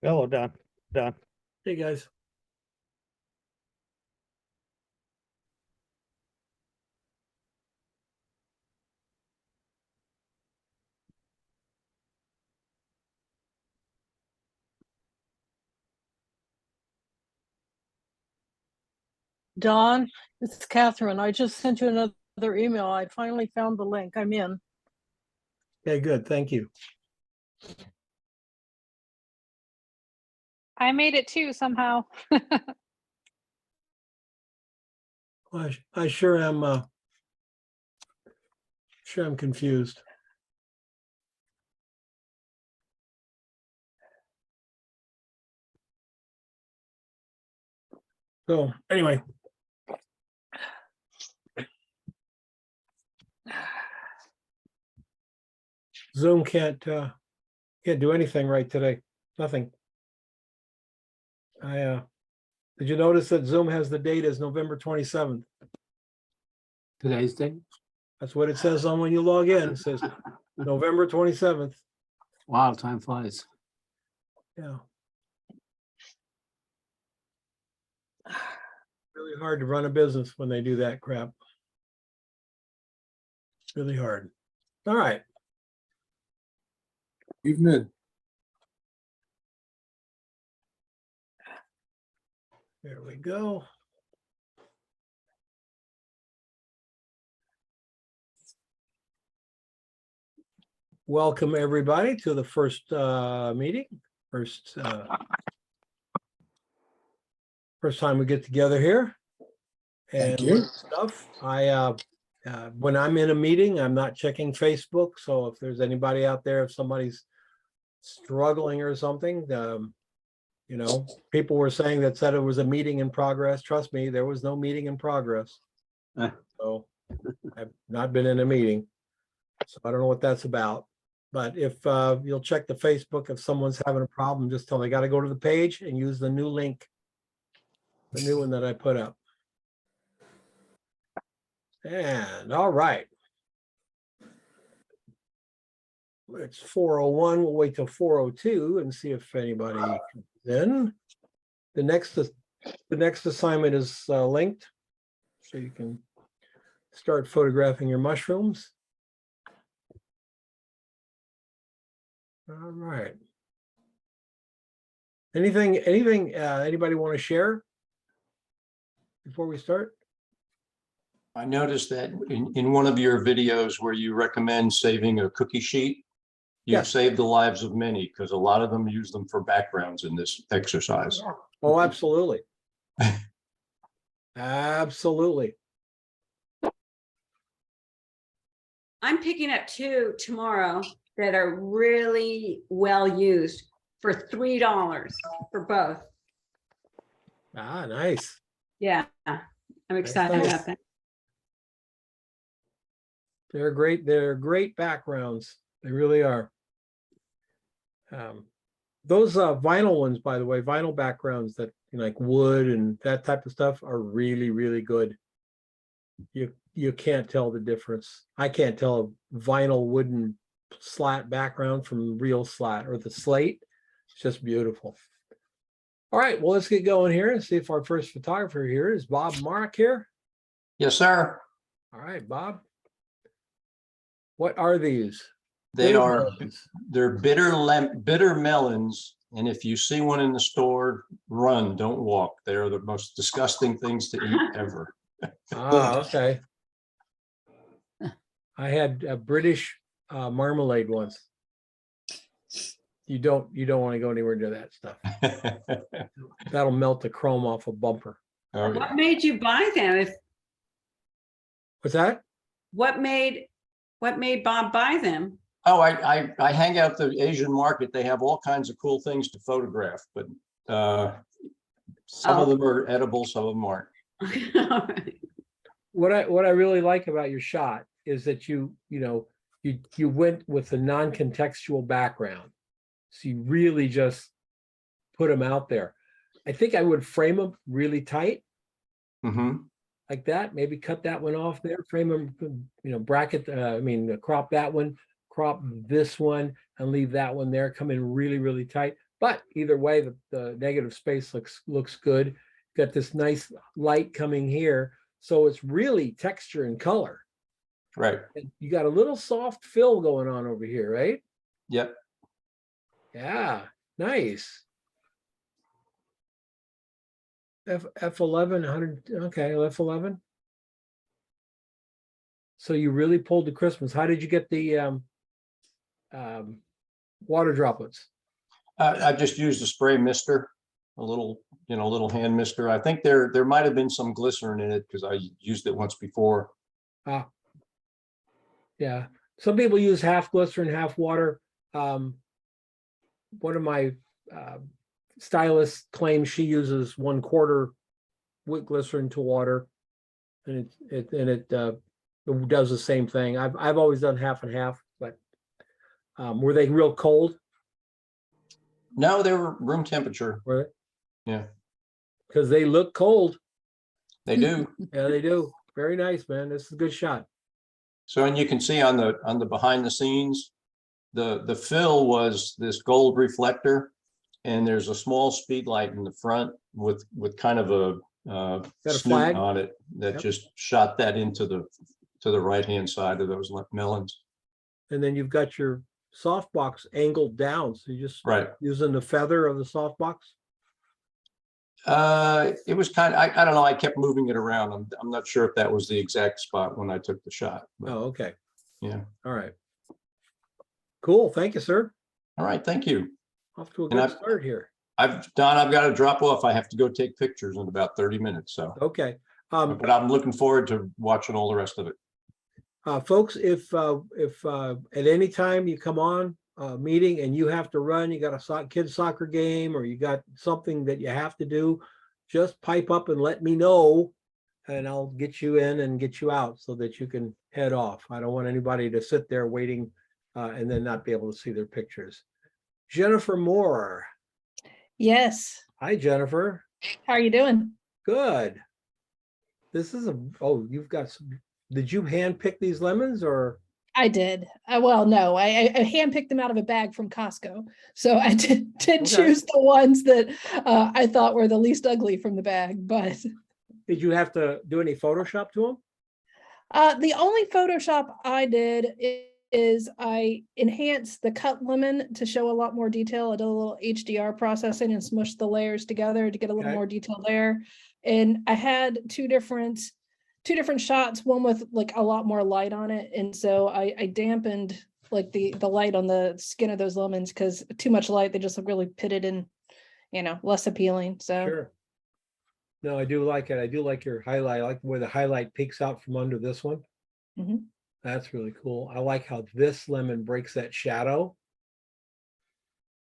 Hello, Don. Don. Hey, guys. Dawn, it's Catherine. I just sent you another email. I finally found the link. I'm in. Okay, good. Thank you. I made it too somehow. Well, I sure am. Sure, I'm confused. So anyway. Zoom can't do anything right today. Nothing. Did you notice that Zoom has the date as November 27th? Today's date? That's what it says on when you log in. It says November 27th. Wow, time flies. Yeah. Really hard to run a business when they do that crap. Really hard. All right. Evening. There we go. Welcome, everybody, to the first meeting. First time we get together here. And Thank you. stuff. When I'm in a meeting, I'm not checking Facebook. So if there's anybody out there, if somebody's struggling or something, you know, people were saying that said it was a meeting in progress. Trust me, there was no meeting in progress. So I've not been in a meeting. So I don't know what that's about. But if you'll check the Facebook, if someone's having a problem, just tell them they got to go to the page and use the new link, the new one that I put up. And all right. It's 4:01. We'll wait till 4:02 and see if anybody comes in. The next assignment is linked, so you can start photographing your mushrooms. All right. Anything anybody want to share before we start? I noticed that in one of your videos where you recommend saving a cookie sheet, you've Yes. saved the lives of many because a lot of them use them for backgrounds in this exercise. Oh, absolutely. Absolutely. I'm picking up 2 tomorrow that are really well used for $3 for both. Ah, nice. Yeah, I'm excited nice. about that. They're great. They're great backgrounds. They really are. Those vinyl ones, by the way, vinyl backgrounds that like wood and that type of stuff are really, really good. You can't tell the difference. I can't tell a vinyl wooden slat background from real slat or the slate. It's just beautiful. All right, well, let's get going here and see if our first photographer here is Bob Mark here. Yes, sir. All right, Bob. What are these? They're bitter melons. And if you see one in the store, run, don't walk. They're the most disgusting things to eat ever. Ah, okay. I had a British marmalade once. You don't want to go anywhere near that stuff. That'll melt the chrome off a bumper. Oh, What yeah. made you buy them? What's that? What made Bob buy them? Oh, I hang out the Asian market. They have all kinds of cool things to photograph, but some of them are edible, some of them aren't. All right. What I really like about your shot is that you went with a non-contextual background. So you really just put them out there. I think I would frame them really tight. Mm-hmm. Like that, maybe cut that one off there, frame them, bracket, crop that one, crop this one and leave that one there, come in really, really tight, But either way, the negative space looks good. Got this nice light coming here. So it's really texture and color. Right. And you got a little soft fill going on over here, right? Yep. Yeah, nice. F11, 100, okay, F11. So you really pulled the Christmas. How did you get the water droplets? I just used a spray mister, a little hand mister. I think there might have been some glycerin in it because I used it once before. Ah, yeah. Some people use half glycerin, half water. One of my stylists claims she uses 1/4 with glycerin to water, and it does the same thing. I've always done half and half, but were they real cold? No, they were room temperature. Were they? Yeah, Because they look cold. they do. Yeah, they do. Very nice, man. This is a good shot. So, and you can see on the behind the scenes, the fill was this gold reflector, and there's a small speed light in the front with kind of a Got a snoot flag? on it that Yep. just shot that into the right hand side of those melons. And then you've got your softbox angled down. So you just Right. using the feather of the softbox. It was kind of, I don't know. I kept moving it around. I'm not sure if that was the exact spot when I took the shot. But Oh, okay. yeah. All right. Cool. Thank you, sir. All right. Thank you. Off to a And good I've- start here. I've got to drop off. I have to go take pictures in about 30 minutes. So, Okay. but I'm looking forward to watching all the rest of it. Folks, if at any time you come on a meeting and you have to run, you got a kid's soccer game, or you got something that you have to do, just pipe up and let me know, and I'll get you in and get you out so that you can head off. I don't want anybody to sit there waiting and then not be able to see their pictures. Jennifer Moore. Yes. Hi, Jennifer. How are you doing? Good. This is you've got some, did you hand pick these lemons or? I did. Well, no, I handpicked them out of a bag from Costco. So I did Okay. choose the ones that I thought were the least ugly from the bag. But Did you have to do any Photoshop to them? the only Photoshop I did is I enhanced the cut lemon to show a lot more detail. I did a little HDR processing and smushed the layers together to get a little Okay. more detail there. And I had two different shots, one with like a lot more light on it. And so I dampened like the light on the skin of those lemons, because too much light, they just look really pitted and, less appealing. So Sure. No, I do like it. I do like your highlight. I like where the highlight peeks out from under this one. Mhm. That's really cool. I like how this lemon breaks that shadow.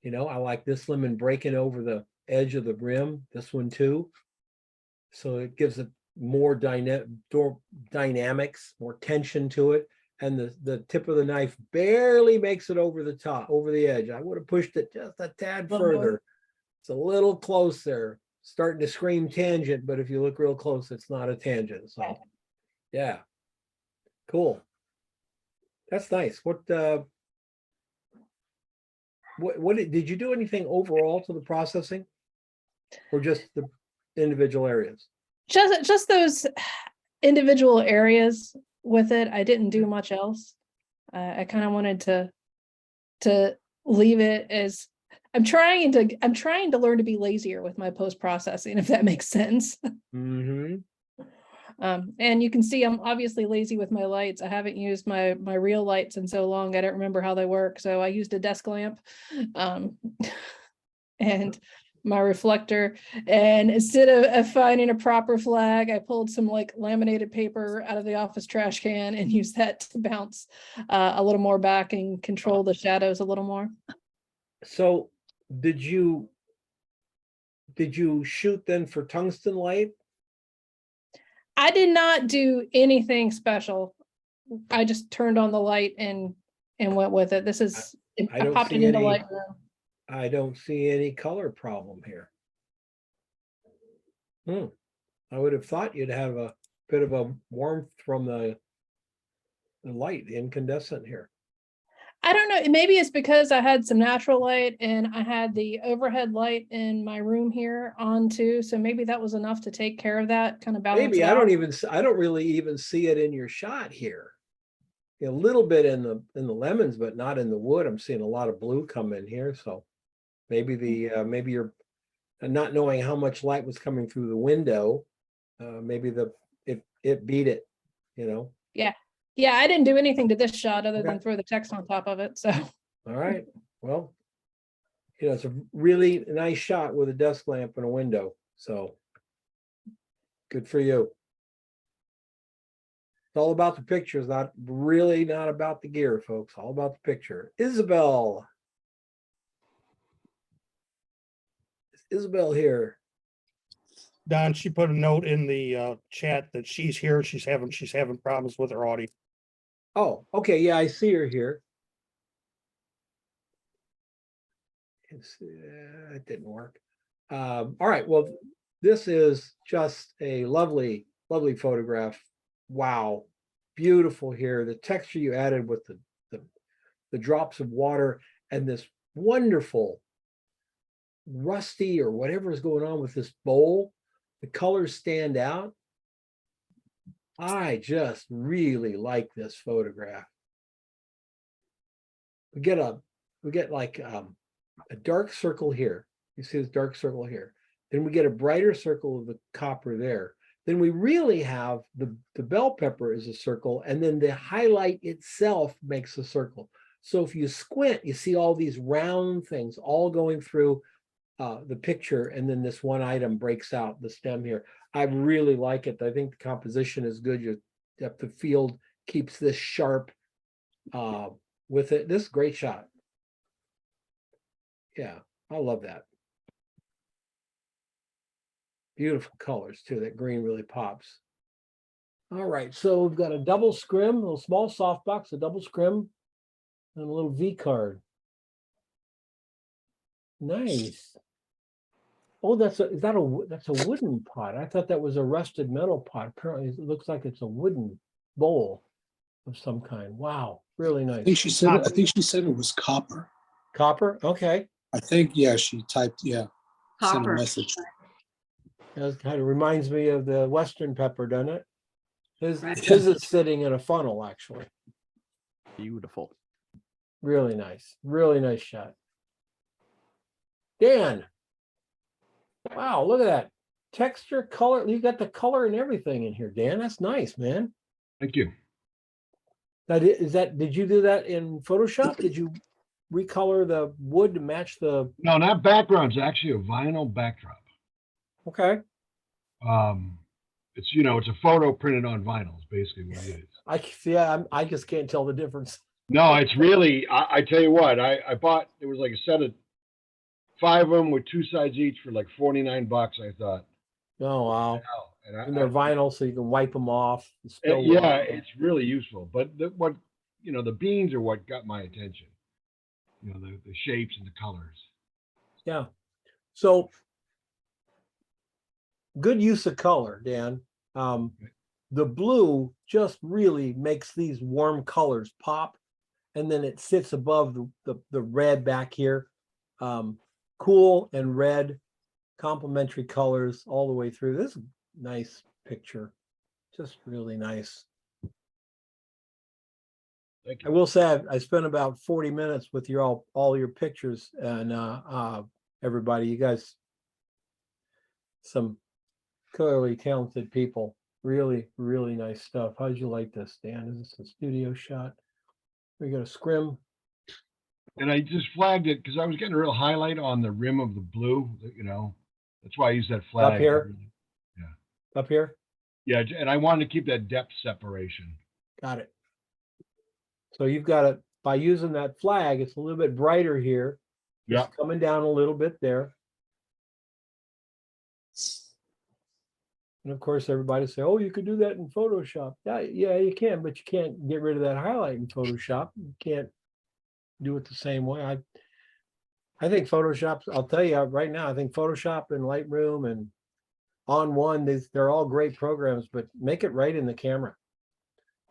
I like this lemon breaking over the edge of the rim, this one too. So it gives it more dynamics, more tension to it. And the tip of the knife barely makes it over the top, over the edge. I would have pushed it just a tad Uh-huh. further. It's a little close there, starting to scream tangent, but if you look real close, it's not a tangent. So, yeah, cool. That's nice. What did you do anything overall to the processing, or just the individual areas? just those individual areas with it. I didn't do much else. I kind of wanted to leave it as I'm trying to learn to be lazier with my post processing, if that makes sense. Mm-hmm. And you can see I'm obviously lazy with my lights. I haven't used my real lights in so long. I don't remember how they work. So I used a desk lamp and my reflector. And instead of finding a proper flag, I pulled some like laminated paper out of the office trash can and used that to bounce a little more back and control the shadows a little more. So did you shoot then for tungsten light? I did not do anything special. I just turned on the light and went with it. This is I I don't popped it see into any- Lightroom. I don't see any color problem here. I would have thought you'd have a bit of a warmth from the light, the incandescent here. I don't know, maybe it's because I had some natural light and I had the overhead light in my room here on too, so maybe that was enough to take care of that, kind of balance Maybe, it I don't out. even, I don't really even see it in your shot here. A little bit in the lemons, but not in the wood. I'm seeing a lot of blue come in here, so maybe maybe you're not knowing how much light was coming through the window. Maybe it beat it, you know? Yeah, I didn't do anything to this shot other Okay. than throw the text on top of it, so. All right, well, it's a really nice shot with a desk lamp and a window, so good for you. It's all about the pictures, not about the gear, folks, all about the picture. Isabel. Is Isabel here? Don, she put a note in the chat that she's here. She's having problems with her audio. Oh, okay, yeah, I see her here. It didn't work. All right, well, this is just a lovely, lovely photograph. Wow, beautiful here. The texture you added with the drops of water and this wonderful rusty or whatever is going on with this bowl. The colors stand out. I just really like this photograph. We get like a dark circle here. You see this dark circle here. Then we get a brighter circle of the copper there. Then we really have the bell pepper is a circle, and then the highlight itself makes a circle. So if you squint, you see all these round things all going through the picture, and then this one item breaks out the stem here. I really like it. I think the composition is good. Your depth of field keeps this sharp with it. This is a great shot. Yeah, I love that. Beautiful colors too. That green really pops. All right, so we've got a double scrim, a little small softbox, a double scrim, and a little V card. Nice. Oh, that's a wooden pot. I thought that was a rusted metal pot. Apparently, it looks like it's a wooden bowl of some kind. Wow, really I think nice. she said, I think she said it was copper. Copper, okay. I think, yeah, she typed, sent a Copper. message. That kind of reminds me of the Western pepper, doesn't it? Right. His is sitting in a funnel, actually. Beautiful. Really nice shot. Dan. Wow, look at that. Texture, color, you got the color and everything in here, Dan. That's nice, man. Thank you. Did you do that in Photoshop? Did you recolor the wood to match the? No, that background's actually a vinyl backdrop. Okay. It's, it's a photo printed on vinyl is basically what it is. I see. I just can't tell the difference. No, it's really, I tell you what, I bought, it was like a set of 5 of them with 2 sides each for like $49. I thought, Oh, wow. hell, And they're vinyl, so you can wipe them off. yeah, it's really useful. But the beans are what got my attention. The shapes and the colors. Yeah. So good use of color, Dan. The blue just really makes these warm colors pop, and then it sits above the red back here. Cool and red, complementary colors all the way through. This is a nice picture, just really nice. Thank I you. will say I spent about 40 minutes with all your pictures, and everybody, you guys, some clearly talented people. Really, really nice stuff. How'd you like this, Dan? Is this a studio shot? We got a scrim. And I just flagged it because I was getting a real highlight on the rim of the blue, that's why I used that flag. Up here? Yeah. Up here? Yeah, and I wanted to keep that depth separation. Got it. So you've got it by using that flag, it's a little bit brighter here. Yeah. It's coming down a little bit there. And of course, everybody say, oh, you could do that in Photoshop. Yeah, you can, but you can't get rid of that highlight in Photoshop. You can't do it the same way. I think Photoshop, I'll tell you right now, I think Photoshop and Lightroom and On One, they're all great programs, but make it right in the camera.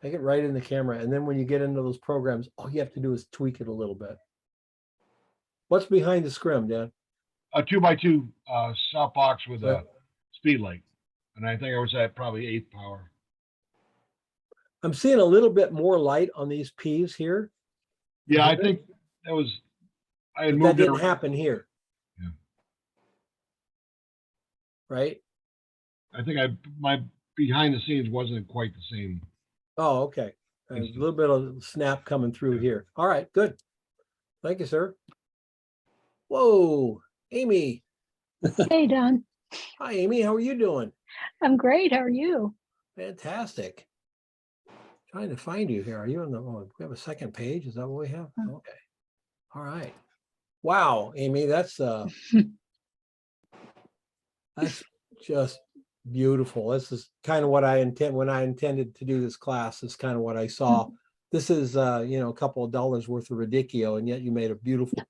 Make it right in the camera. And then when you get into those programs, all you have to do is tweak it a little bit. What's behind the scrim, Dan? A 2x2 softbox with Right. a speed light. And I think I was at probably 8th power. I'm seeing a little bit more light on these P's here. Yeah, I Is it? think that was, I had But that moved it didn't around. happen here. Yeah. Right? I think my behind the scenes wasn't quite the same. Oh, okay. There's a little bit of snap coming through here. All right, good. Thank you, sir. Whoa, Amy. Hey, Don. Hi, Amy. How are you doing? I'm great. How are you? Fantastic. Trying to find you here. Are you on the, oh, we have a second page? Is that what we have? Okay. All right. Wow, Amy, that's just beautiful. This is kind of what I intend when I intended to do this class. Is kind of what I saw. This is you know, a couple of dollars worth of radicchio, and yet you made a beautiful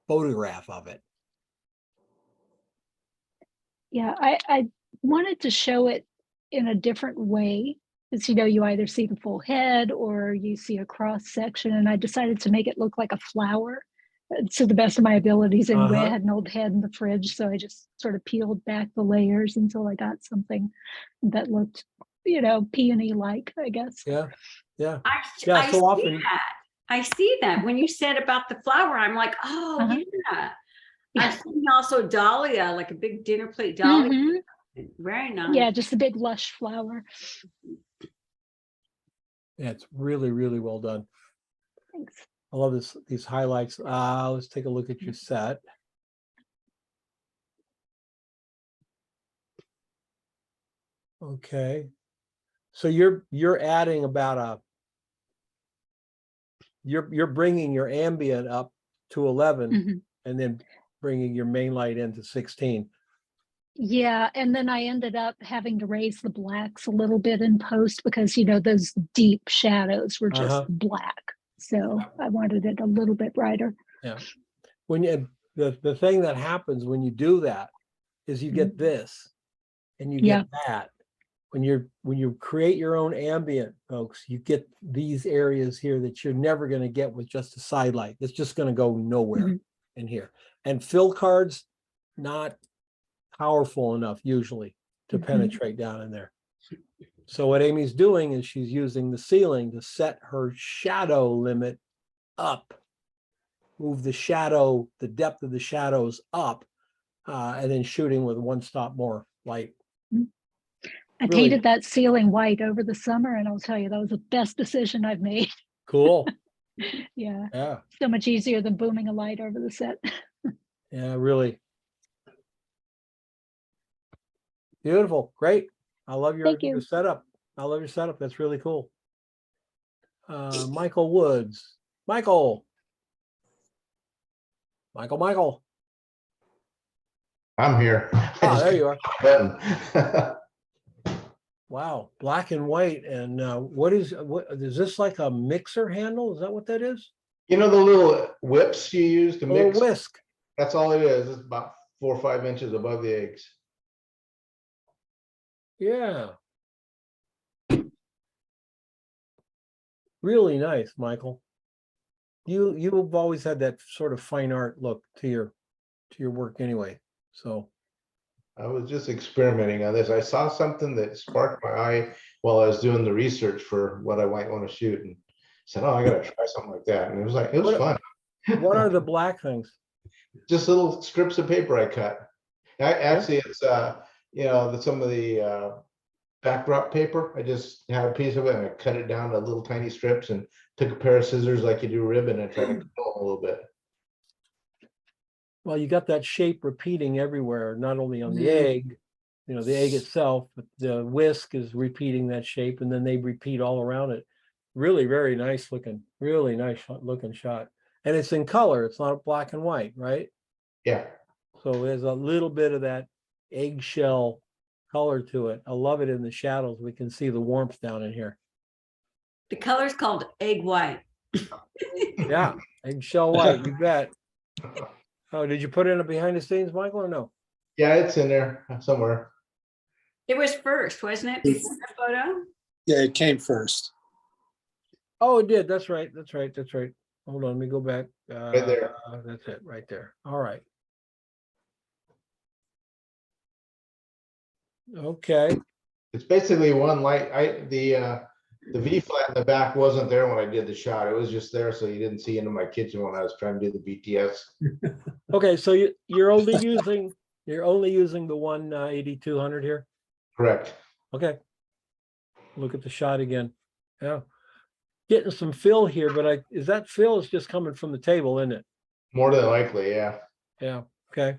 photograph of it. Yeah, I wanted to show it in a different way. Because, you know, you either see the full head or you see a cross section, and I decided to make it look like a flower to the best of my abilities. Anyway, I had an old head in the fridge, so I just sort of peeled back the layers until I got something that looked, you know, peony-like, I guess. Yeah, yeah. I Yeah, so see often- that. I see that. When you said about the flower, I'm like, oh, yeah. I've seen also dahlia, like a big dinner plate dahlia. Mhm. Very nice. Yeah, just a big lush flower. Yeah, it's really, really well done. Thanks. I love these highlights. Let's take a look at your set. Okay. So you're adding about a you're bringing your ambient up to 11 Mhm. and then bringing your main light into 16. Yeah, and then I ended up having to raise the blacks a little bit in post because, you know, those deep shadows were just black. So I wanted it a little bit brighter. Yeah. When you the thing that happens when you do that is you get this and you get that. When you create your own ambient, folks, you get these areas here that you're never going to get with just a side light. It's just going to go nowhere in here. And fill cards, not powerful enough usually to penetrate down in there. So what Amy's doing is she's using the ceiling to set her shadow limit up, move the shadow, the depth of the shadows up, and then shooting with one stop more light. I Really painted that ceiling white over the summer, and I'll tell you, that was the best decision I've made. cool. Yeah, Yeah, so much easier than booming a light over the set. yeah, really. Beautiful, great. I love your, Thank you. your setup. I love your setup. That's really cool. Michael Woods. Michael. Michael. I'm here. Ah, there you are. Button. Wow, black and white. And what is this, like a mixer handle? Is that what that is? You know the little whips you use to A little mix? whisk. That's all it is. It's about 4 or 5 inches above the eggs. Yeah. Really nice, Michael. You've always had that sort of fine art look to your work anyway. So I was just experimenting on this. I saw something that sparked my eye while I was doing the research for what I might want to shoot, and said, "Oh, I got to try something like that." And it was fun. what are the black things? Just little strips of paper I cut. Actually, it's you know, some of the backdrop paper. I just had a piece of it and I cut it down to little tiny strips and took a pair of scissors like you do ribbon and tried to cut them a little bit. Well, you got that shape repeating everywhere, not only on the egg, you know, the egg itself, but the whisk is repeating that shape, and then they repeat all around it. Really very nice looking, really nice looking shot. And it's in color, it's not black and white, right? Yeah. So there's a little bit of that eggshell color to it. I love it in the shadows. We can see the warmth down in here. The color's called egg white. Yeah, eggshell white, you bet. Oh, did you put it in a behind the scenes, Michael, or no? Yeah, it's in there somewhere. It was first, wasn't it? Before the photo? Yeah, it came first. Oh, it did. That's right. That's right. That's right. Hold on, let me go back. there. That's it, right there. All right. Okay. It's basically one light. The V flat in the back wasn't there when I did the shot. It was just there so you didn't see into my kitchen when I was trying to do the BTS. Okay, so you're only using the one 8200 here. Correct. Okay. Look at the shot again. Yeah. Getting some fill here, but is that fill is just coming from the table, isn't it? More than likely, yeah. Yeah. Okay.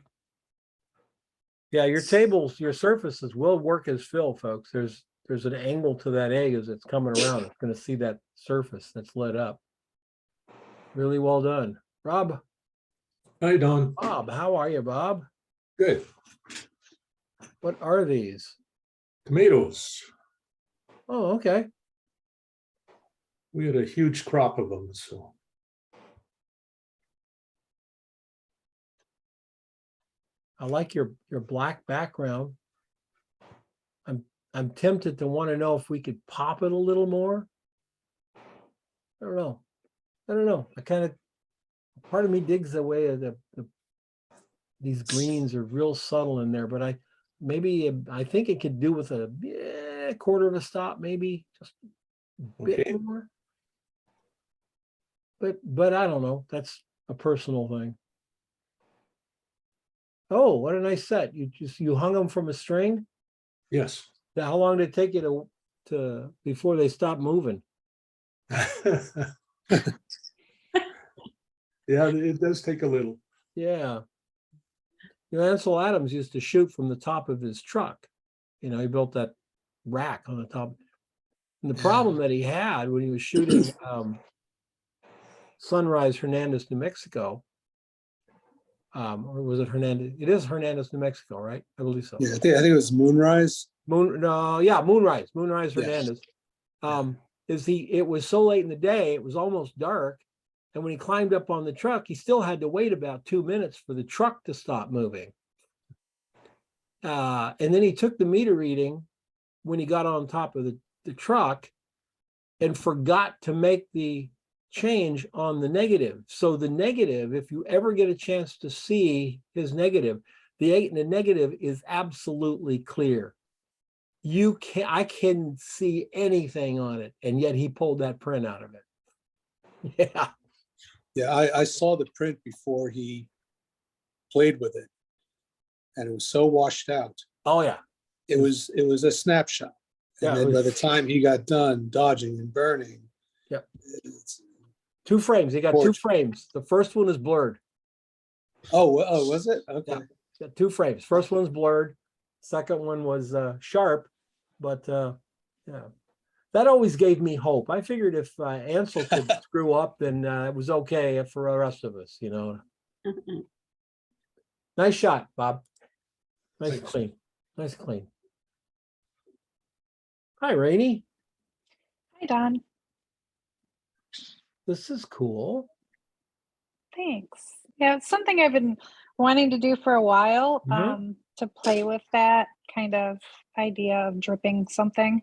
Yeah, your tables, your surfaces will work as fill, folks. There's an angle to that egg as it's coming around. It's going to see that surface that's lit up. Really well done. Rob. Hi, Don. Bob, how are you, Bob? Good. What are these? Tomatoes. Oh, okay. We had a huge crop of them, so. I like your black background. I'm tempted to want to know if we could pop it a little more. I don't know. I kind of, part of me digs the way of these greens are real subtle in there, but I think it could do with a quarter of a stop, maybe just a bit more. But I don't know. That's a personal thing. Oh, what a nice set. You hung them from a string? Yes. Now, how long did it take you to before they stopped moving? Yeah, it does take a little. Yeah. Ansel Adams used to shoot from the top of his truck. He built that rack on the top. And the problem that he had when he was shooting Sunrise, Hernandez, New Mexico, or was it Hernandez? It is Hernandez, New Mexico, right? I believe so. Yeah, I think it was Moonrise. Moonrise, Yes. Hernandez. It was so late in the day, it was almost dark. And when he climbed up on the truck, he still had to wait about 2 minutes for the truck to stop moving. And then he took the meter reading when he got on top of the truck and forgot to make the change on the negative. So the negative, if you ever get a chance to see his negative, the negative is absolutely clear. I can see anything on it, and yet he pulled that print out of it. Yeah. Yeah, I saw the print before he played with it, and it was so washed out. Oh yeah. It was a snapshot. And then by the time he got done dodging and burning, yeah, 2 frames. He got 2 frames. The first one is blurred. Oh, was it? Okay. Yeah. Got 2 frames. First one's blurred. Second one was sharp, but yeah. That always gave me hope. I figured if Ansel could screw up, then it was okay for the rest of us, Nice shot, Bob. Nice clean. Nice clean. Hi, Rainey. Hi, Don. This is cool. Thanks. Yeah, it's something I've been wanting to do for a while, to play with that kind of idea of dripping something.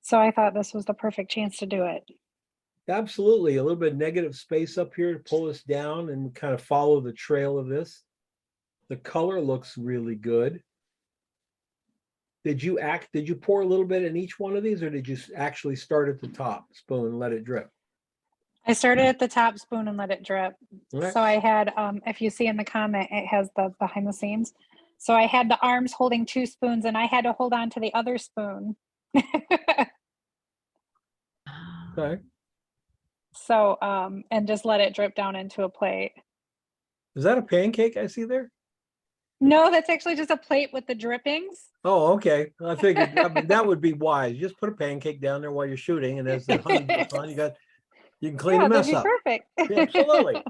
So I thought this was the perfect chance to do it. Absolutely. A little bit of negative space up here to pull us down and kind of follow the trail of this. The color looks really good. Did you pour a little bit in each one of these, or did you actually start at the top spoon and let it drip? I started at the top spoon and let it drip. Right. So I had, if you see in the comment, it has the behind the scenes. So I had the arms holding 2 spoons and I had to hold on to the other spoon. Okay. So, and just let it drip down into a plate. Is that a pancake I see there? No, that's actually just a plate with the drippings. Oh, okay. I figured that would be wise. Just put a pancake down there while you're shooting, and as the honey gets on, you can clean the mess up. Perfect. Yeah, absolutely.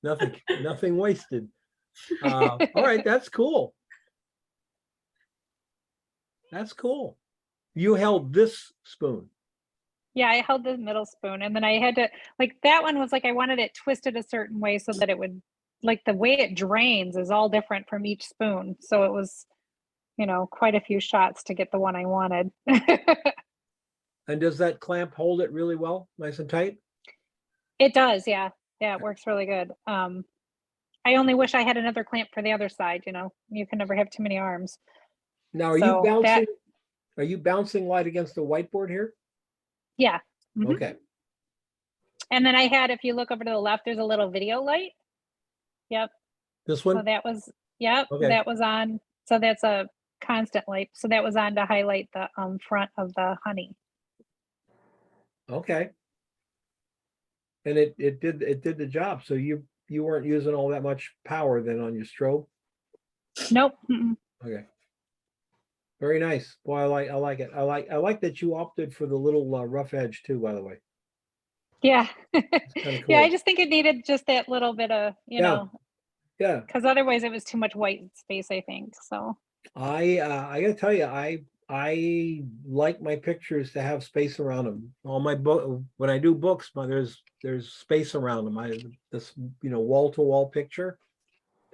Nothing wasted. All right, that's cool. That's cool. You held this spoon. Yeah, I held the middle spoon, and then I had to, that one was I wanted it twisted a certain way so that it would, the way it drains is all different from each spoon. So it was, quite a few shots to get the one I wanted. And does that clamp hold it really well, nice and tight? It does, yeah. Yeah, it works really good. I only wish I had another clamp for the other side, you know. You can never have too many arms. Now, are you So bouncing? that, Are you bouncing light against the whiteboard here? yeah. Mhm. Okay. And then I had, if you look over to the left, there's a little video light. Yep. This So one? that was, yep, Okay. that was on. So that's a constant light. So that was on to highlight the front of the honey. Okay. And it did the job. So you weren't using all that much power then on your strobe? Nope. Mm-mm. Okay. Very nice. Boy, I like it. I like that you opted for the little rough edge too, by the way. Yeah. Kind of Yeah, I cool. just think it needed just that little bit of, you Yeah. know, Yeah. because otherwise it was too much white space, I think. So I gotta tell you, I like my pictures to have space around them. All my book when I do books, there's space around them. This wall to wall picture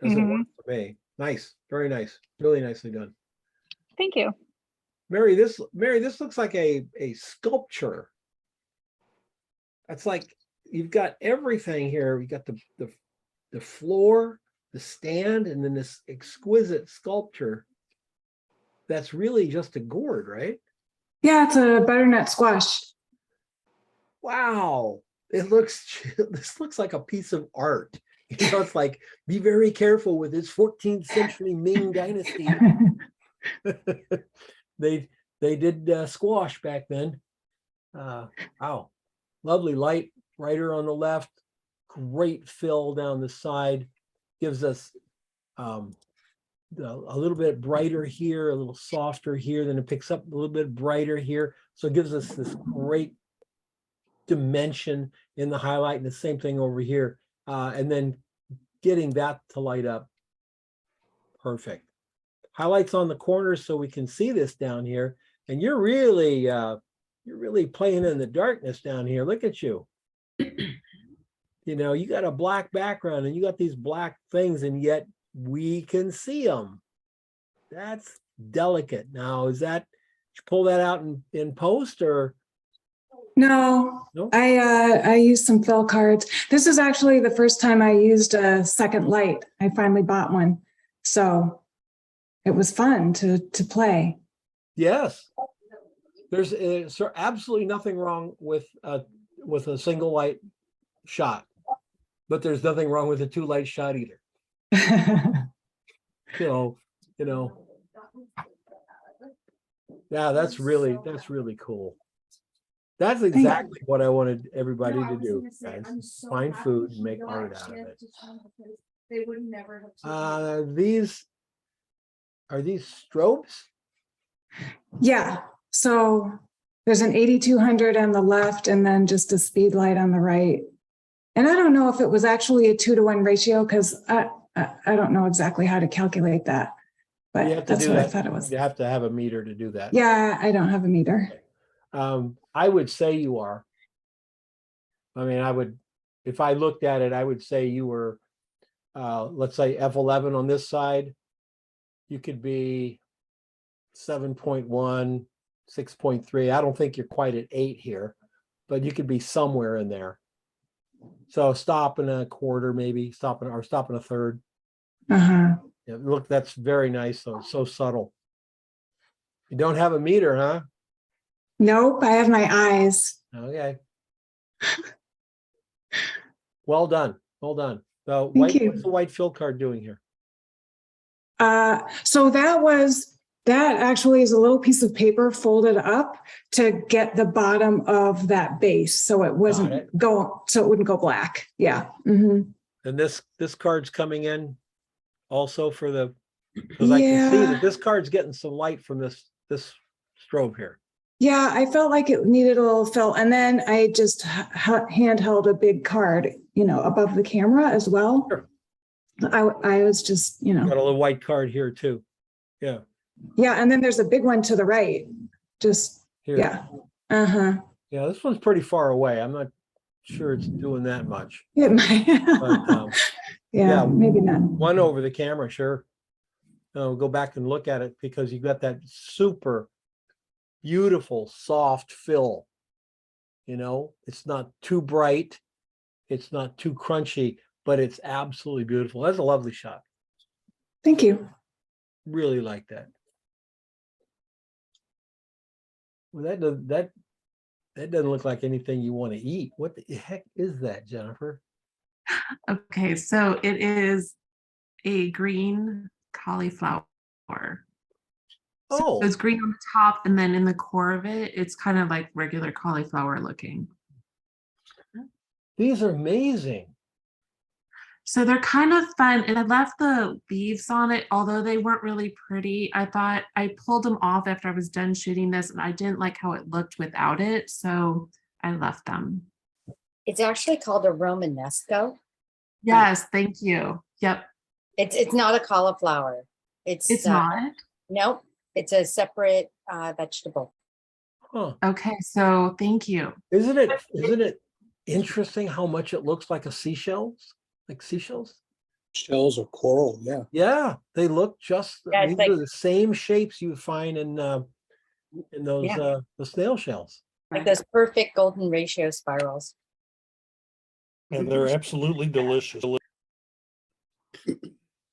doesn't work for me. Nice, very nice, really nicely done. thank you. Mary, this looks like a sculpture. That's like you've got everything here. You got the floor, the stand, and then this exquisite sculpture. That's really just a gourd, right? Yeah, it's a butternut squash. Wow. This looks like a piece of art. It's like, be very careful with this 14th century Ming dynasty. They did squash back then. Wow. Lovely light, brighter on the left, great fill down the side, gives us a little bit brighter here, a little softer here, then it picks up a little bit brighter here. So it gives us this great dimension in the highlight, and the same thing over here. And then getting that to light up. Perfect. Highlights on the corners so we can see this down here. And you're really playing in the darkness down here. Look at you. You got a black background and you got these black things, and yet we can see them. That's delicate. Now, did you pull that out in post or? No, Nope. I used some fill cards. This is actually the first time I used a second light. I finally bought one. So it was fun to play. Yes. There's absolutely nothing wrong with a single light shot, but there's nothing wrong with a 2-light shot either. Yeah, that's really cool. That's exactly what I wanted everybody to do, guys. Find food and make art out of it. They would never have. Are these strobes? Yeah. So there's an 8200 on the left and then just a speed light on the right. And I don't know if it was actually a 2-to-1 ratio because I don't know exactly how to calculate that. But that's what I thought it was. You have to have a meter to do that. Yeah, I don't have a meter. I would say you are. I mean, if I looked at it, I would say you were, let's say F11 on this side. You could be 7.1, 6.3. I don't think you're quite at 8 here, but you could be somewhere in there. So stop in a quarter, maybe stop in a third. Uh-huh. Yeah, look, that's very nice though. So subtle. You don't have a meter, huh? Nope, I have my eyes. Okay. Well done. Well done. So Thank you. what's the white fill card doing here? So that actually is a little piece of paper folded up to get the bottom of that base. So it wasn't it wouldn't go black. Yeah. Mm-hmm. And this card's coming in also for the, because I can see that this card's getting some light from this strobe here. Yeah, I felt like it needed a little fill. And then I just handheld a big card, above the camera as well. Sure. I was just, Got a little white card here too. Yeah. Yeah, and then there's a big one to the right. Just Here. Yeah. Uh-huh. Yeah, this one's pretty far away. I'm not sure it's doing that much. It might. But, yeah, maybe not. One over the camera, sure. Go back and look at it because you got that super beautiful, soft fill. You know, it's not too bright. It's not too crunchy, but it's absolutely beautiful. That's a lovely shot. Thank you. Really like that. Well, that doesn't look like anything you want to eat. What the heck is that, Jennifer? Okay, so it is a green cauliflower. So Oh, it's green on the top, and then in the core of it, it's kind of like regular cauliflower looking. these are amazing. So they're kind of fun. And I left the leaves on it, although they weren't really pretty. I thought I pulled them off after I was done shooting this, and I didn't like how it looked without it. So I left them. It's actually called a Romanesco. Yes, thank you. Yep. It's not a cauliflower. It's not. Nope. It's a separate vegetable. Huh. Okay, so thank you. Isn't it interesting how much it looks like a seashells? Like seashells? Shells or coral, yeah. Yeah, they look just, Yeah, it's these like- are the same shapes you find in those Yeah. the snail shells. Like those perfect golden ratio spirals. And they're absolutely delicious.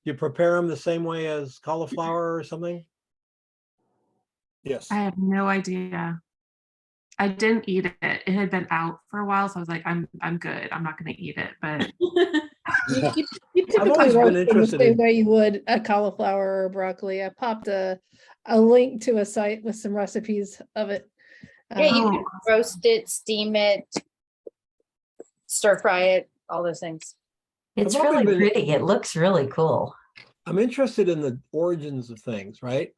You prepare them the same way as cauliflower or something? Yes. I have no idea. I didn't eat it. It had been out for a while, so I was like, I'm good. I'm not going to eat it. But You typically always been roast them the interested same in- way you would a cauliflower or broccoli. I popped a link to a site with some recipes of it. Yeah, you Oh. can roast it, steam it, stir fry it, all those things. It's I've always really been- pretty. It looks really cool. I'm interested in the origins of things, right?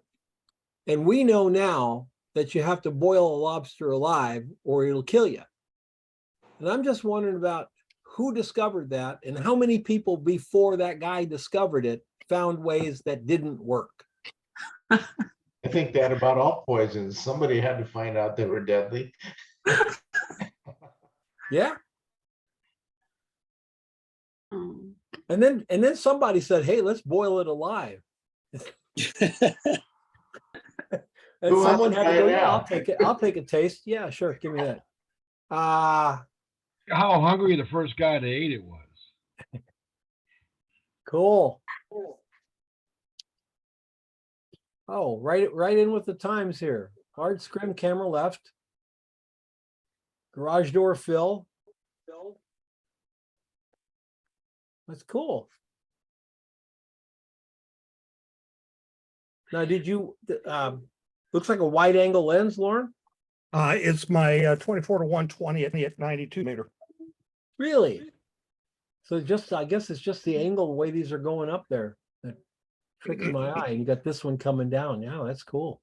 And we know now that you have to boil a lobster alive or it'll kill you. And I'm just wondering about who discovered that and how many people before that guy discovered it found ways that didn't work. I think that about all poisons. Somebody had to find out they were deadly. Yeah. Oh. And then somebody said, hey, let's boil it alive. And Who wants someone to had to try go, it yeah, I'll now?" take it. I'll take a taste. Yeah, sure. Give me that. How hungry the first guy that ate it was. Cool. Oh, right in with the times here. Hard scrim camera left. Garage door fill. That's cool. Now, did you, looks like a wide angle lens, Lauren? It's my 24 to 120 at 92 meter. Really? So just, I guess it's just the angle, the way these are going up there that tricks my eye. You got this one coming down. Yeah, that's cool.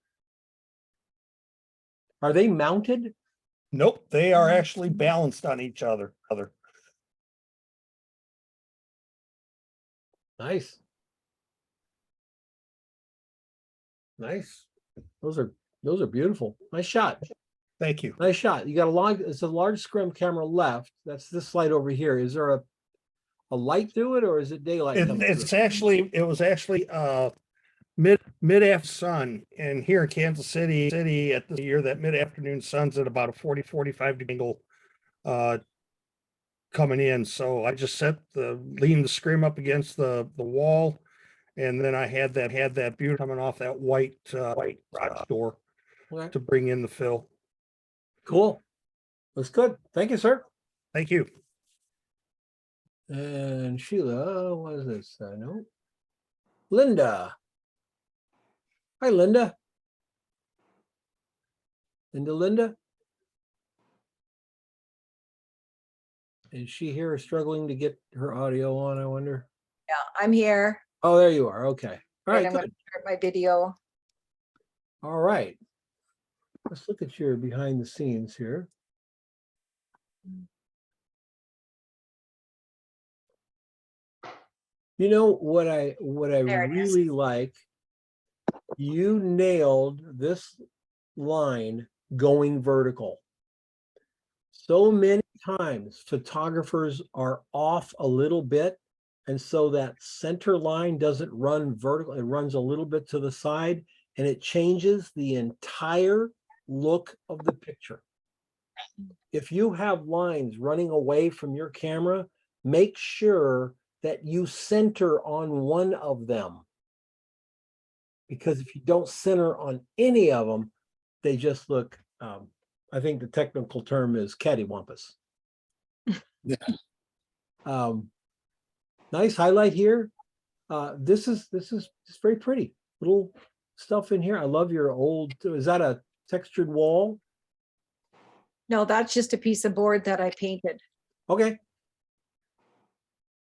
Are they mounted? Nope, they are actually balanced on each other. Nice. Nice. Those are beautiful. Nice shot. Thank you. Nice shot. You got it's a large scrim camera left. That's this light over here. Is there a light through it or is it daylight? coming through? It was actually mid-afternoon sun, and here in Kansas City at the year, that mid-afternoon sun's at about a 40-45 degree angle coming in. So I just leaned the scrim up against the wall, and then I had that beauty coming off that white garage door Okay. to bring in the fill. Cool. Looks good. Thank you, sir. Thank you. And Sheila, what is this? No. Linda. Hi, Linda. Linda. Is she here struggling to get her audio on, I wonder? Yeah, I'm here. Oh, there you are. Okay. All And right, I'm gonna good. start my video. All right. Let's look at your behind the scenes here. You know what I There it is. really like, you nailed this line going vertical. So many times photographers are off a little bit, and so that center line doesn't run vertical, it runs a little bit to the side, and it changes the entire look of the picture. If you have lines running away from your camera, make sure that you center on one of them. Because if you don't center on any of them, they just look, I think the technical term is cattywampus. Yeah. Nice highlight here. This is very pretty. Little stuff in here. I love your old, is that a textured wall? No, that's just a piece of board that I painted. Okay.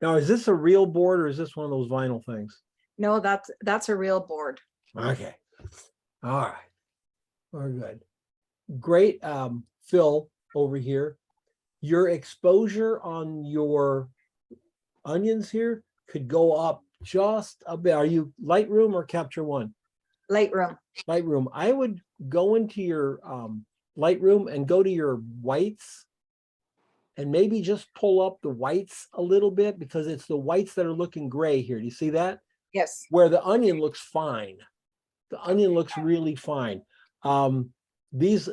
Now, is this a real board or is this one of those vinyl things? No, that's a real board. Okay. All right. Very good. Great, Phil over here. Your exposure on your onions here could go up just a bit. Are you Lightroom or Capture One? Lightroom. Lightroom. I would go into your Lightroom and go to your whites and maybe just pull up the whites a little bit because it's the whites that are looking gray here. Do you see that? Yes. Where the onion looks fine. The onion looks really fine. These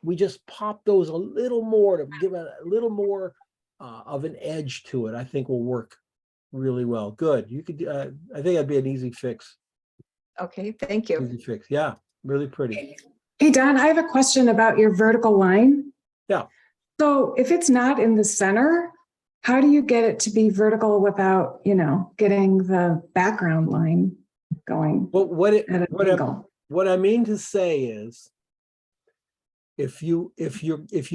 we just pop those a little more to give it a little more of an edge to it. I think will work really well. Good. You could. I think that'd be an easy fix. Okay, thank you. Easy fix. Yeah, really pretty. Hey, Don, I have a question about your vertical line. Yeah. So if it's not in the center, how do you get it to be vertical without, getting the background line going? Well, what I mean to say is, if you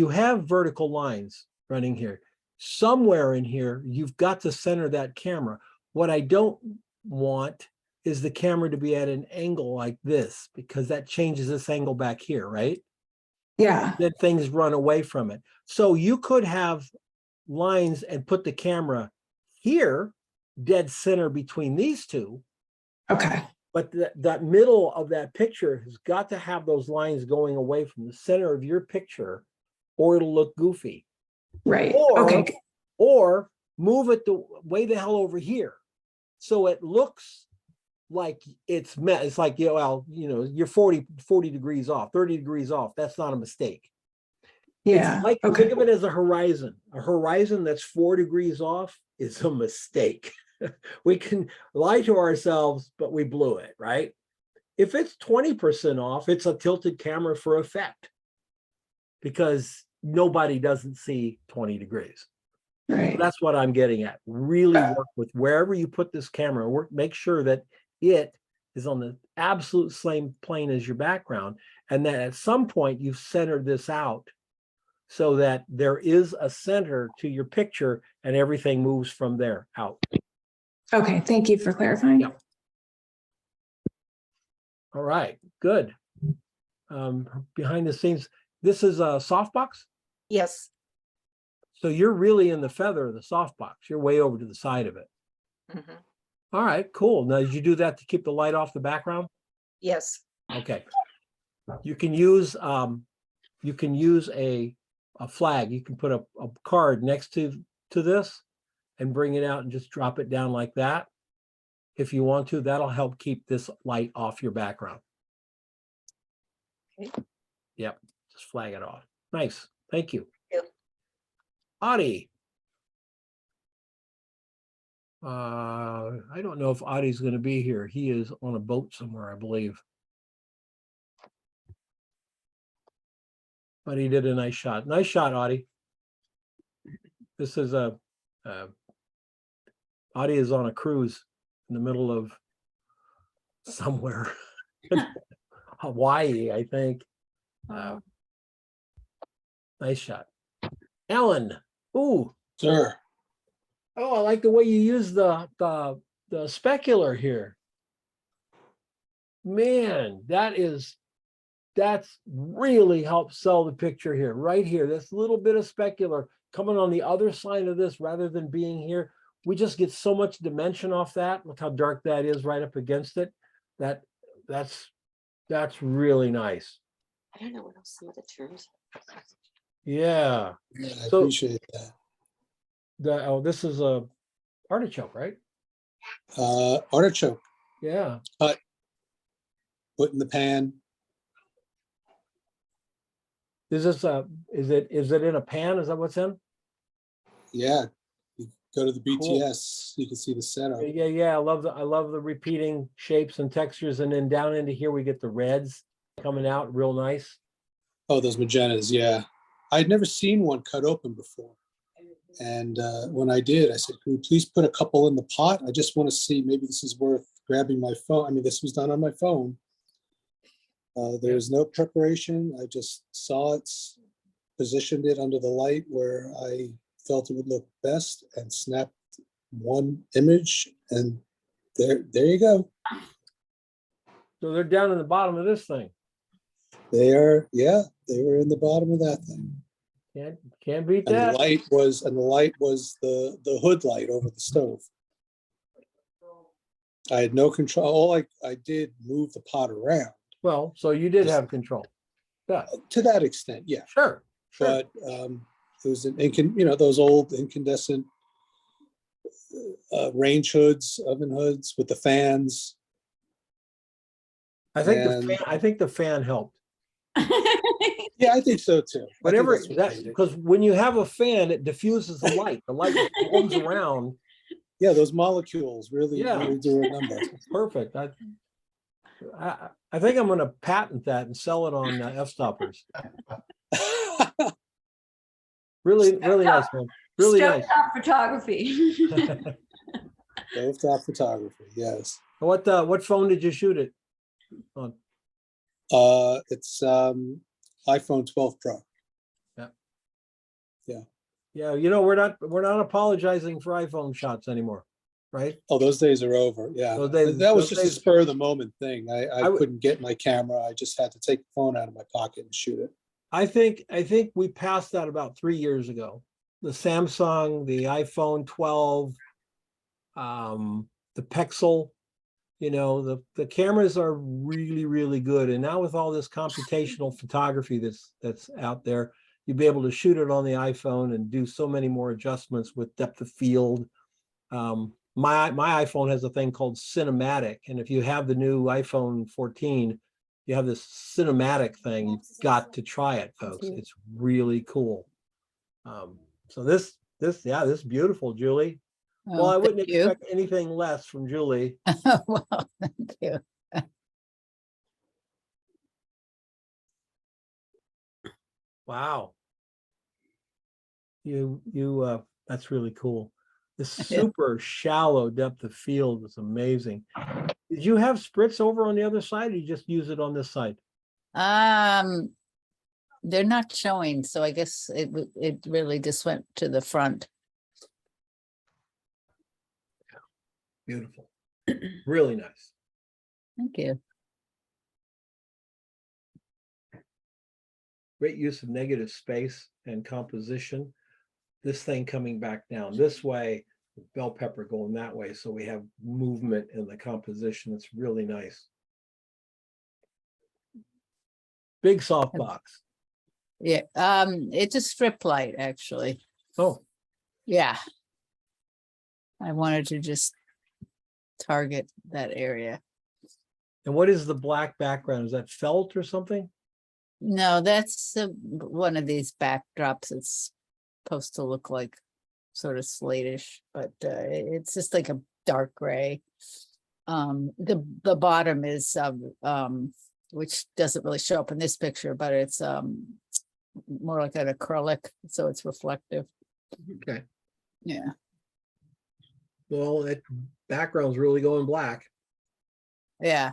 have vertical lines running here, somewhere in here, you've got to center that camera. What I don't want is the camera to be at an angle like this, because that changes this angle back here, right? Yeah. Then things run away from it. So you could have lines and put the camera here, dead center between these two. Okay. But that middle of that picture has got to have those lines going away from the center of your picture, or it'll look goofy. Right. Okay. Or move it way the hell over here, so it looks like it's met. It's like, you're 40 degrees off, 30 degrees off. That's not a mistake. Yeah. It's like, think of it as a horizon. A horizon that's 4 degrees off is a mistake. We can lie to ourselves, but we blew it, right? If it's 20% off, it's a tilted camera for effect, because nobody doesn't see 20 degrees. Right. So that's what I'm getting at. Really work with wherever you put this camera. Make sure that it is on the absolute same plane as your background, and that at some point you've centered this out so that there is a center to your picture and everything moves from there out. Okay, thank you for clarifying. Yeah. All right, good. Behind the scenes, this is a softbox? Yes. So you're really in the feather of the softbox. You're way over to the side of it. Mhm. All right, cool. Now, did you do that to keep the light off the background? Yes. Okay. You can use a flag. You can put a card next to this and bring it out and just drop it down like that. If you want to, that'll help keep this light off your background. Okay. Yep, just flag it off. Nice, thank you. Yep. Audie. I don't know if Audie's going to be here. He is on a boat somewhere, I believe. But he did a nice shot. Nice shot, Audie. This is Audie is on a cruise in the middle of somewhere. Hawaii, I think. Nice shot. Alan. Ooh. Sir. Oh, I like the way you use the specular here. Man, that's really helped sell the picture here, right here. This little bit of specular coming on the other side of this rather than being here. We just get so much dimension off that. Look how dark that is right up against it. That's really nice. I don't know what else some of the terms. Yeah. Yeah, I appreciate that. This is a artichoke, right? Artichoke. Yeah. Cut. Put in the pan. Is this is it in a pan? Is that what's in? Yeah, you go to the Cool. BTS, you can see the setup. Yeah. I love the repeating shapes and textures, and then down into here we get the reds coming out real nice. Oh, those magentas, yeah. I'd never seen one cut open before. And when I did, I said, can you please put a couple in the pot? I just want to see, maybe this is worth grabbing my phone. I mean, this was done on my phone. There was no preparation. I just saw it, positioned it under the light where I felt it would look best, and snapped one image, and there you go. So they're down in the bottom of this thing. They are, yeah, they were in the bottom of that thing. Can't beat And that. the light was the hood light over the stove. I had no control. All I did move the pot around. Well, so you did have control. Yeah. To that extent, yeah. Sure. But it was those old incandescent range hoods, oven hoods with the fans. I think the fan helped. Yeah, I think so too. Whatever that, because when you have a fan, it diffuses the light. The light moves around. Yeah, those molecules really do a number. Perfect. I think I'm going to patent that and sell it on f-stoppers. Really nice, man. Really nice. Stovetop photography. Stovetop photography, yes. What phone did you shoot it on? It's iPhone 12 Pro. Yeah, we're not apologizing for iPhone shots anymore, right? Oh, those days are over. Yeah, that was just a spur of the moment thing. I couldn't get my camera. I just had to take the phone out of my pocket and shoot it. I think we passed that about 3 years ago. The Samsung, the iPhone 12, the Pixel, the cameras are really, really good. And now with all this computational photography that's out there, you'll be able to shoot it on the iPhone and do so many more adjustments with depth of field. My iPhone has a thing called cinematic. And if you have the new iPhone 14, you have this cinematic thing. You've got to try it, folks. It's really cool. So this is beautiful, Julie. Well, I wouldn't expect anything less from Julie. Well, thank you. Wow. That's really cool. The super shallow depth of field is amazing. Did you have spritz over on the other side, or you just use it on this side? They're not showing, so I guess it really just went to the front. Beautiful. Really nice. Thank you. Great use of negative space and composition. This thing coming back down this way, bell pepper going that way. So we have movement in the composition. It's really nice. Big softbox. Yeah, it's a strip light, actually. Oh. Yeah. I wanted to just target that area. And what is the black background? Is that felt or something? No, that's one of these backdrops. It's supposed to look like sort of slatish, but it's just like a dark gray. The bottom is which doesn't really show up in this picture, but it's more like an acrylic, so it's reflective. Okay. Yeah. Well, that background's really going black. Yeah.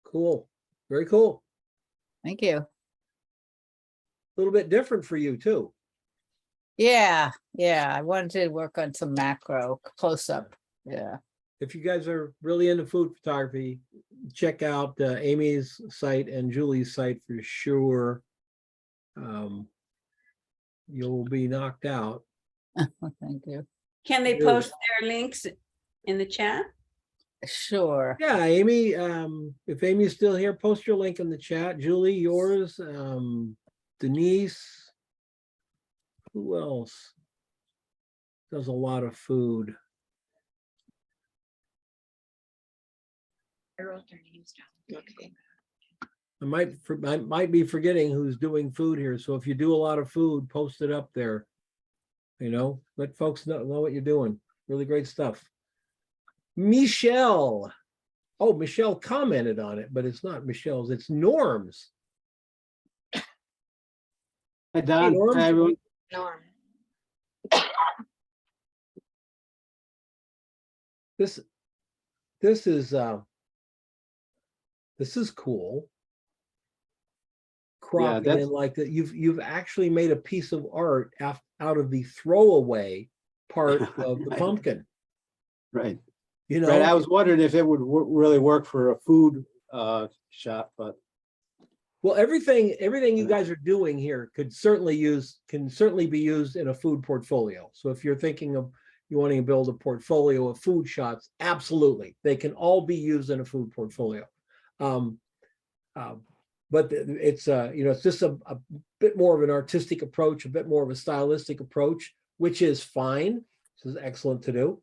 Cool. Very cool. Thank you. A little bit different for you too. Yeah. I wanted to work on some macro close up. Yeah. If you guys are really into food photography, check out Amy's site and Julie's site for sure. You'll be knocked out. Thank you. Can they post their links in the chat? Sure. Yeah, Amy, if Amy's still here, post your link in the chat. Julie, yours, Denise. Who else does a lot of food? I wrote their names down. Okay. I might be forgetting who's doing food here. So if you do a lot of food, post it up there. You know, let folks know what you're doing. Really great stuff. Michelle. Oh, Michelle commented on it, but it's not Michelle's, it's Norm's. Hi, Don. Norm. Hi, everyone. Norm. This is cool. Cropping that's- in like that. You've actually made a piece of art out of the throwaway part of the Right. pumpkin. Right. You know, Right. I was wondering if it would really work for a food shop, but well, everything you guys are doing here can certainly be used in a food portfolio. So if you're thinking of you wanting to build a portfolio of food shops, absolutely, they can all be used in a food portfolio. But it's it's just a bit more of an artistic approach, a bit more of a stylistic approach, which is fine. This is excellent to do.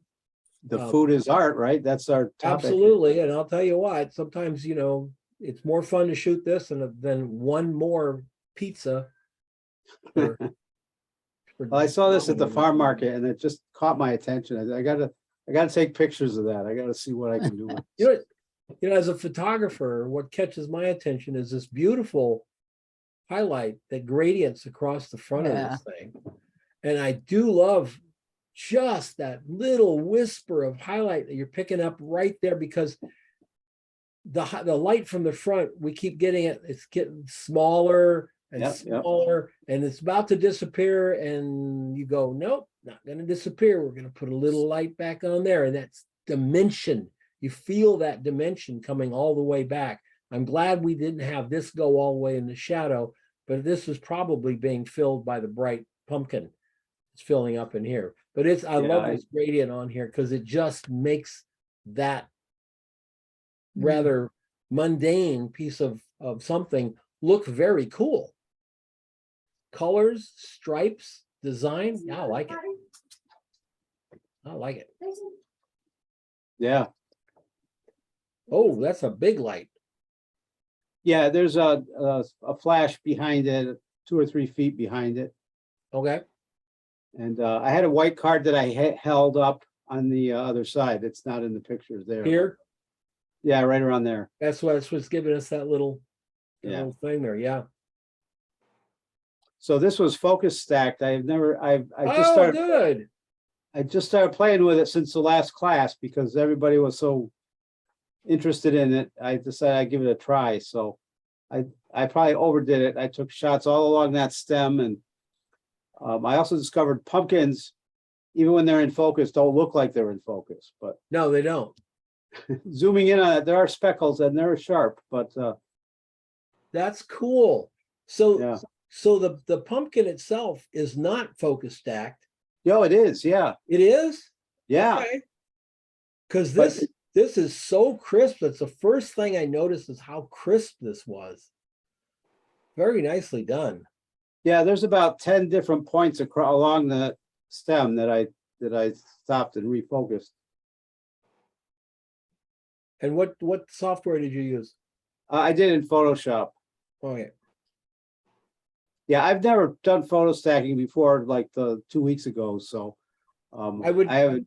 the food is art, right? That's our topic. Absolutely, and I'll tell you what, sometimes it's more fun to shoot this than one more pizza. Well, I saw this at the farm market and it just caught my attention. I gotta take pictures of that. I gotta see what I can do with it. As a photographer, what catches my attention is this beautiful highlight that gradients across the front of this thing. And I do love just that little whisper of highlight that you're picking up right there, because the light from the front, we keep getting it, it's getting smaller and smaller, and it's about to disappear, and you go, nope, not going to disappear. We're going to put a little light back on there, and that's dimension. You feel that dimension coming all the way back. I'm glad we didn't have this go all the way in the shadow, but this is probably being filled by the bright pumpkin. It's filling up in here. But I love this gradient on here because it just makes that rather mundane piece of something look very cool. Colors, stripes, design. Yeah, I like it. I like it. Yeah. Oh, that's a big light. Yeah, there's a flash behind it, 2 or 3 feet behind it. Okay. And I had a white card that I held up on the other side. It's not in the pictures there. Here? Yeah, right around there. That's what's giving us that little thing there. Yeah. So this was focus stacked. I just started playing with it since the last class because everybody was so interested in it. I decided I'd give it a try. So I probably overdid it. I took shots all along that stem, and I also discovered pumpkins, even when they're in focus, don't look like they're in focus. But no, they don't. Zooming in on it, there are speckles and they're sharp, but that's cool. So the pumpkin itself is not focus stacked. No, it is. Yeah, it is. Yeah, because this is so crisp. That's the first thing I noticed is how crisp this was. Very nicely done. Yeah, there's about 10 different points along the stem that I stopped and refocused. And what software did you use? I did in Photoshop. Oh yeah. Yeah, I've never done photo stacking before, like 2 weeks ago. So I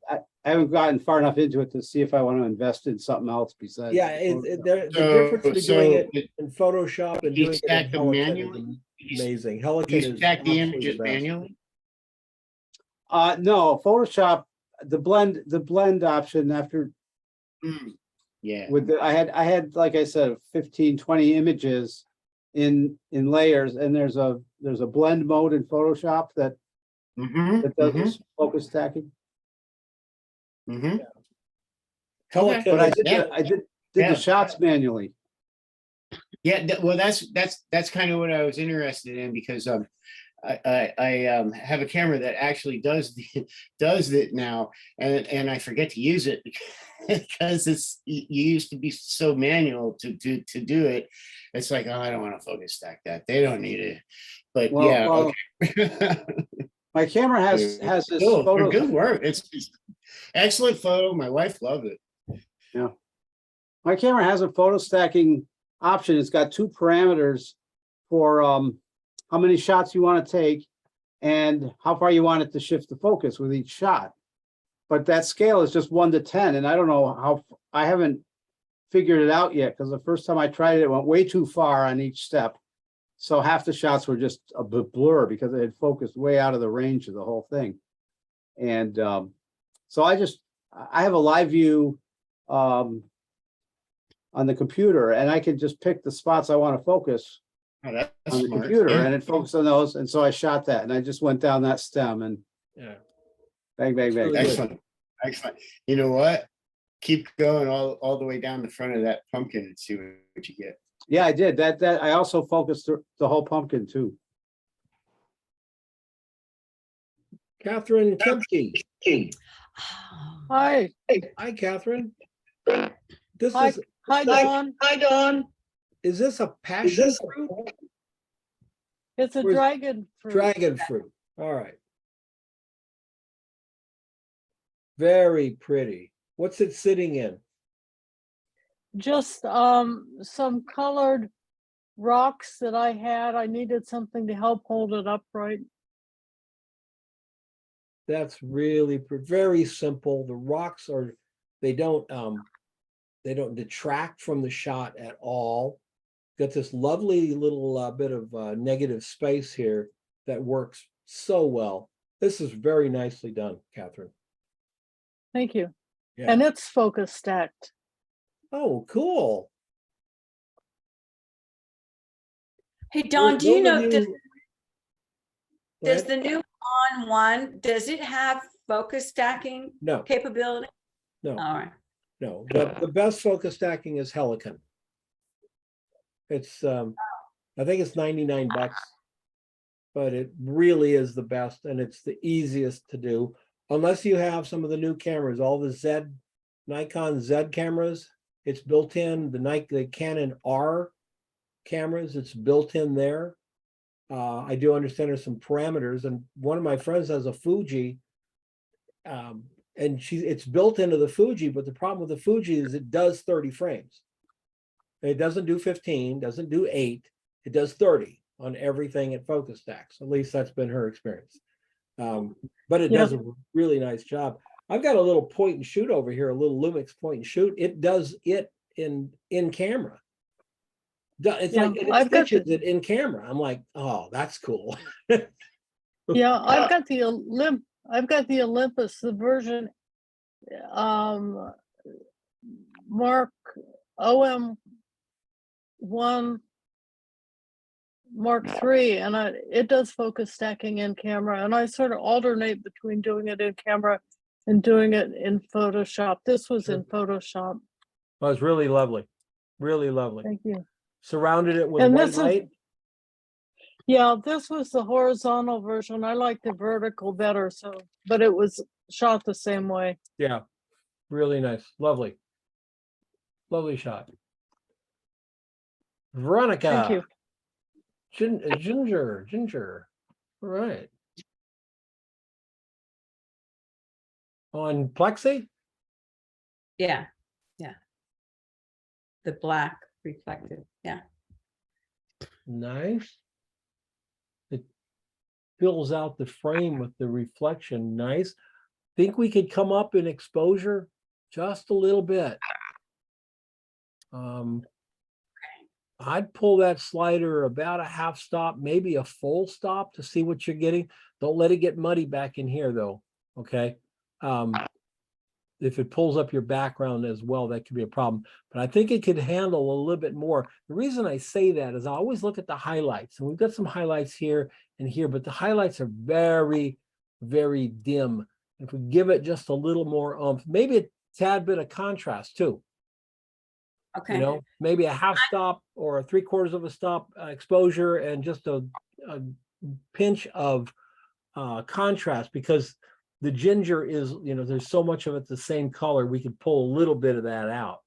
haven't gotten far enough into it to see if I want to invest in something else besides. Yeah, the difference between doing it in Photoshop and doing it in Helican is amazing. Helican You stack the images manually? No, Photoshop, the blend option after. Yeah. I had like I said 15, 20 images in layers, and there's a blend mode in Photoshop that does this focus stacking. Okay. But I did the shots manually. Yeah, well, that's kind of what I was interested in, because I have a camera that actually does it now, and I forget to use it because you used to be so manual to do it. It's like, oh, I don't want to focus stack that. They don't need it. But okay. My camera has this photo. Good work. It's excellent photo. My wife loved it. Yeah. My camera has a photo stacking option. It's got two parameters for how many shots you want to take and how far you want it to shift the focus with each shot. But that scale is just 1 to 10, and I don't know how, I haven't figured it out yet, because the first time I tried it, it went way too far on each step. So half the shots were just a blur because it had focused way out of the range of the whole thing. And so I have a live view on the computer, and I can just pick the spots I want to focus Oh, that's on the smart. computer, Yeah. and it focused on those. And so I shot that, and I just went down that stem and Yeah. bang, bang, bang. Really good. Excellent. Excellent. You know what? Keep going all the way down the front of that pumpkin and see what you get. Yeah, I did. That I also focused the whole pumpkin too. Catherine Kempke. Hi, Hi, Catherine. This hi, is, hi, Dawn. Hi, Dawn. is this a passion fruit? It's a Where's- dragon fruit. Dragon fruit. All right. Very pretty. What's it sitting in? Just some colored rocks that I had. I needed something to help hold it upright. That's really very simple. The rocks are, they don't detract from the shot at all. Got this lovely little bit of negative space here that works so well. This is very nicely done, Catherine. Thank you. Yeah. And it's focus stacked. Oh, cool. Hey, Don, do you Those of know, does What? the new On One, does it have focus stacking No, capability? no, All right. no. The best focus stacking is Helicon. It's I think it's 99 bucks, but it really is the best, and it's the easiest to do. Unless you have some of the new cameras, all the Nikon Z cameras, it's built in. The Canon R cameras, it's built in there. I do understand there's some parameters, and one of my friends has a Fuji, and it's built into the Fuji, but the problem with the Fuji is it does 30 frames. It doesn't do 15, doesn't do 8, it does 30 on everything at focus stacks. At least that's been her experience. But it does a really nice job. I've got a little point and shoot over here, a little Lumix point and shoot. It does it in camera. It's like it stitches it in camera. I'm like, oh, that's cool. Yeah, I've got the Olympus, the version Mark OM1 Mark III, and it does focus stacking in camera, and I sort of alternate between doing it in camera and doing it in Photoshop. This was in Photoshop. Well, it's really lovely. Really lovely. Thank you. Surrounded it with And white this is, light. yeah, this was the horizontal version. I like the vertical better, so, but it was shot the same way. Yeah, really nice. Lovely. Lovely shot. Veronica. Thank you. Ginger. All right. On Plexi? Yeah, yeah. The black reflective, yeah. Nice. It fills out the frame with the reflection. Nice. Think we could come up in exposure just a little bit. I'd pull that slider about a half stop, maybe a full stop to see what you're getting. Don't let it get muddy back in here though, okay? If it pulls up your background as well, that could be a problem. But I think it could handle a little bit more. The reason I say that is I always look at the highlights, and we've got some highlights here and here, but the highlights are very, very dim. If we give it just a little more oomph, maybe a tad bit of contrast too. Okay. You know, maybe a half stop or a 3/4 of a stop exposure and just a pinch of contrast, because the ginger is, you know, there's so much of it the same color, we could pull a little bit of that out.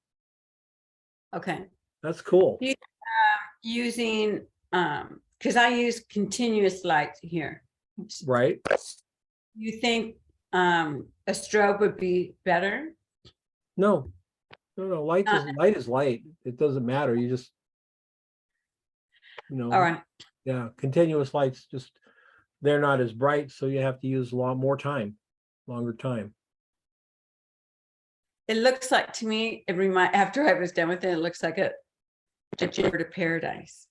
Okay. That's cool. Using, because I use continuous light here. Right. You think a strobe would be better? No, light is light. It doesn't matter. You just you know. All right. Yeah, continuous lights just, they're not as bright, so you have to use a lot more time, longer time. It looks like to me, after I was done with it, it looks like a bird of paradise.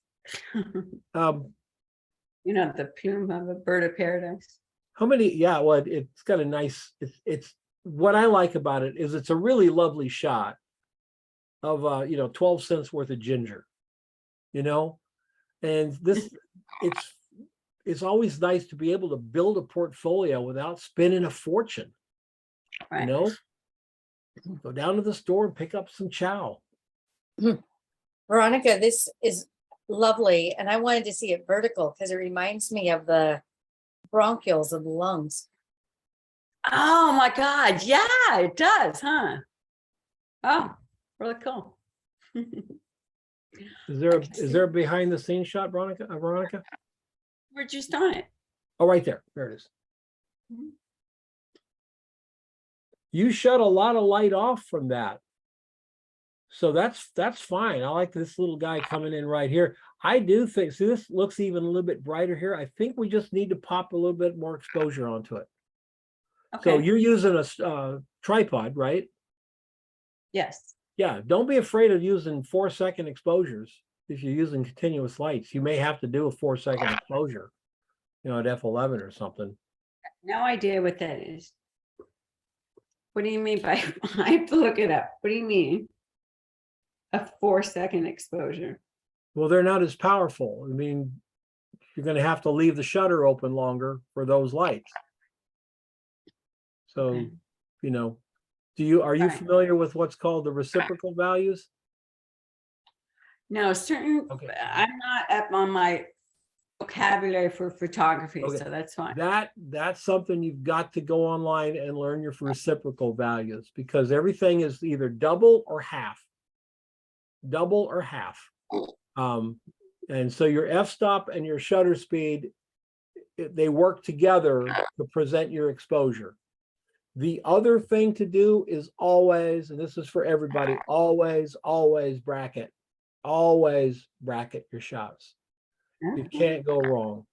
You know, the plume of a bird of paradise. How many, yeah, well, it's got a nice, it's, what I like about it is it's a really lovely shot of, 12 cents worth of ginger, and this, it's always nice to be able to build a portfolio without spending a fortune, Right. Go down to the store and pick up some chow. Veronica, this is lovely. And I wanted to see it vertical because it reminds me of the bronchioles of the lungs. Oh my God. Yeah, it does, huh? Oh, really cool. Is there a behind the scenes shot, Veronica? We're just on it. Oh, right there. There it is. You shut a lot of light off from that. So that's fine. I like this little guy coming in right here. I do think, see, this looks even a little bit brighter here. I think we just need to pop a little bit more exposure onto it. Okay. So you're using a tripod, right? Yes. Yeah, don't be afraid of using 4-second exposures. If you're using continuous lights, you may have to do a 4-second exposure, at f11 or something. No idea what that is. What do you mean by, I have to look it up. What do you mean? A 4-second exposure. Well, they're not as powerful. I mean, you're going to have to leave the shutter open longer for those lights. So, Okay. are you familiar with what's called the reciprocal values? No, certain, Okay. I'm not up on my vocabulary for photography, Okay. so that's fine. That's something you've got to go online and learn your reciprocal values, because everything is either double or half. And so your f-stop and your shutter speed, they work together to present your exposure. The other thing to do is always, and this is for everybody, always bracket your shots. You can't go wrong.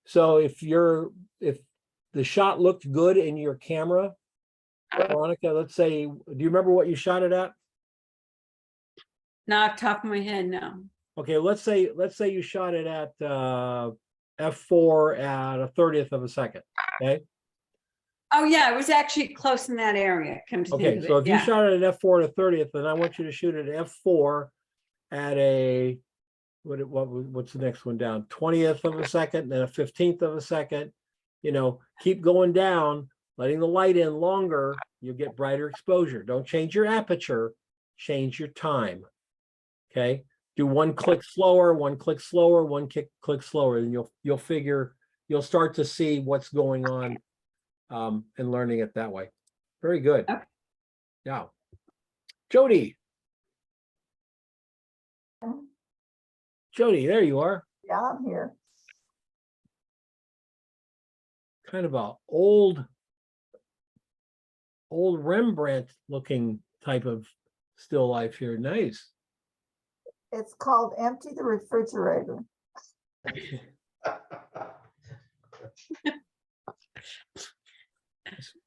So if the shot looked good in your camera, Veronica, let's say, do you remember what you shot it at? Not off the top of my head, no. Okay, let's say you shot it at f4 at a 30th of a second. Okay. Oh yeah, it was actually close in that area. Come to Okay, think of so it, if you yeah. shot it at f4 at a 30th, then I want you to shoot it at f4 at a what's the next one down? 20th of a second, then a 15th of a second. Keep going down, letting the light in longer, you'll get brighter exposure. Don't change your aperture, change your time. Okay, do one click slower, one click slower, one click slower, and you'll start to see what's going on, and learning it that way. Very good. Okay. Yeah. Jody, there you are. Yeah, I'm here. Kind of a old Rembrandt looking type of still life here. Nice. It's called Empty the Refrigerator.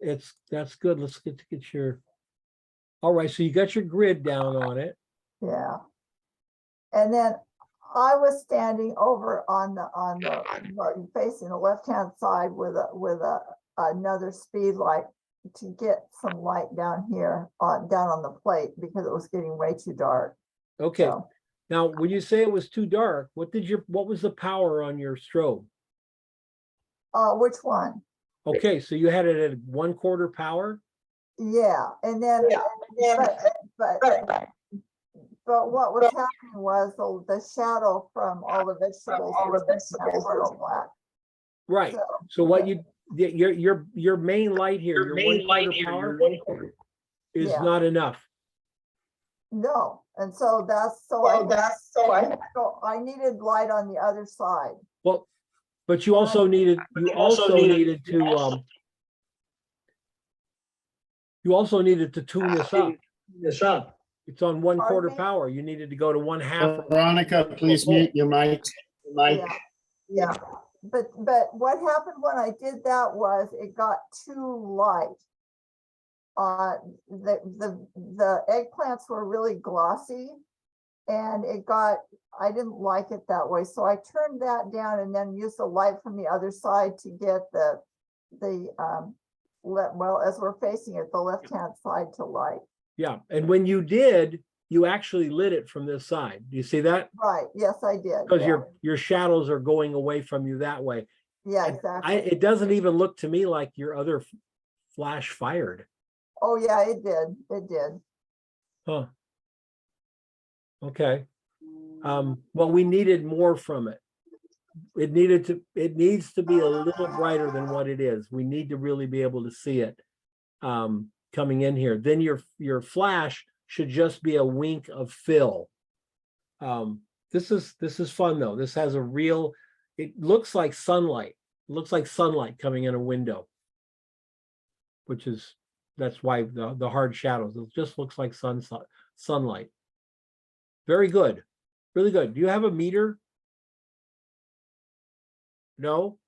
That's good. Let's get your, all right, so you got your grid down on it. Yeah. And then I was standing over on the facing the left-hand side with another speed light to get some light down here down on the plate because it was getting way too dark. Okay. So, Now, when you say it was too dark, what was the power on your strobe? which one? Okay, so you had it at 1/4 power? Yeah, and then, but what was happening was the shadow from all the vegetables was real black. Right. So what your main light here, your 1/4 power is Yeah. not enough. No, and so I needed light on the other side. Well, but you also needed to tune this up. It's on 1/4 power. You needed to go to 1/2. Veronica, please mute your mic. Mike. Yeah, but what happened when I did that was it got too light. The eggplants were really glossy, and I didn't like it that way, so I turned that down and then used the light from the other side to get well, as we're facing it, the left-hand side to light. Yeah, and when you did, you actually lit it from this side. Do you see that? Right, yes, I did. Because Yeah, your shadows are going away from you that way. yeah, And exactly. it doesn't even look to me like your other flash fired. Oh, yeah, it did. Huh. Okay. Well, we needed more from it. It needs to be a little brighter than what it is. We need to really be able to see it coming in here. Then your flash should just be a wink of fill. This is fun though. This has a real, it looks like sunlight. It looks like sunlight coming in a window, that's why the hard shadows. It just looks like sunlight. Very good. Really good. Do you have a meter? No?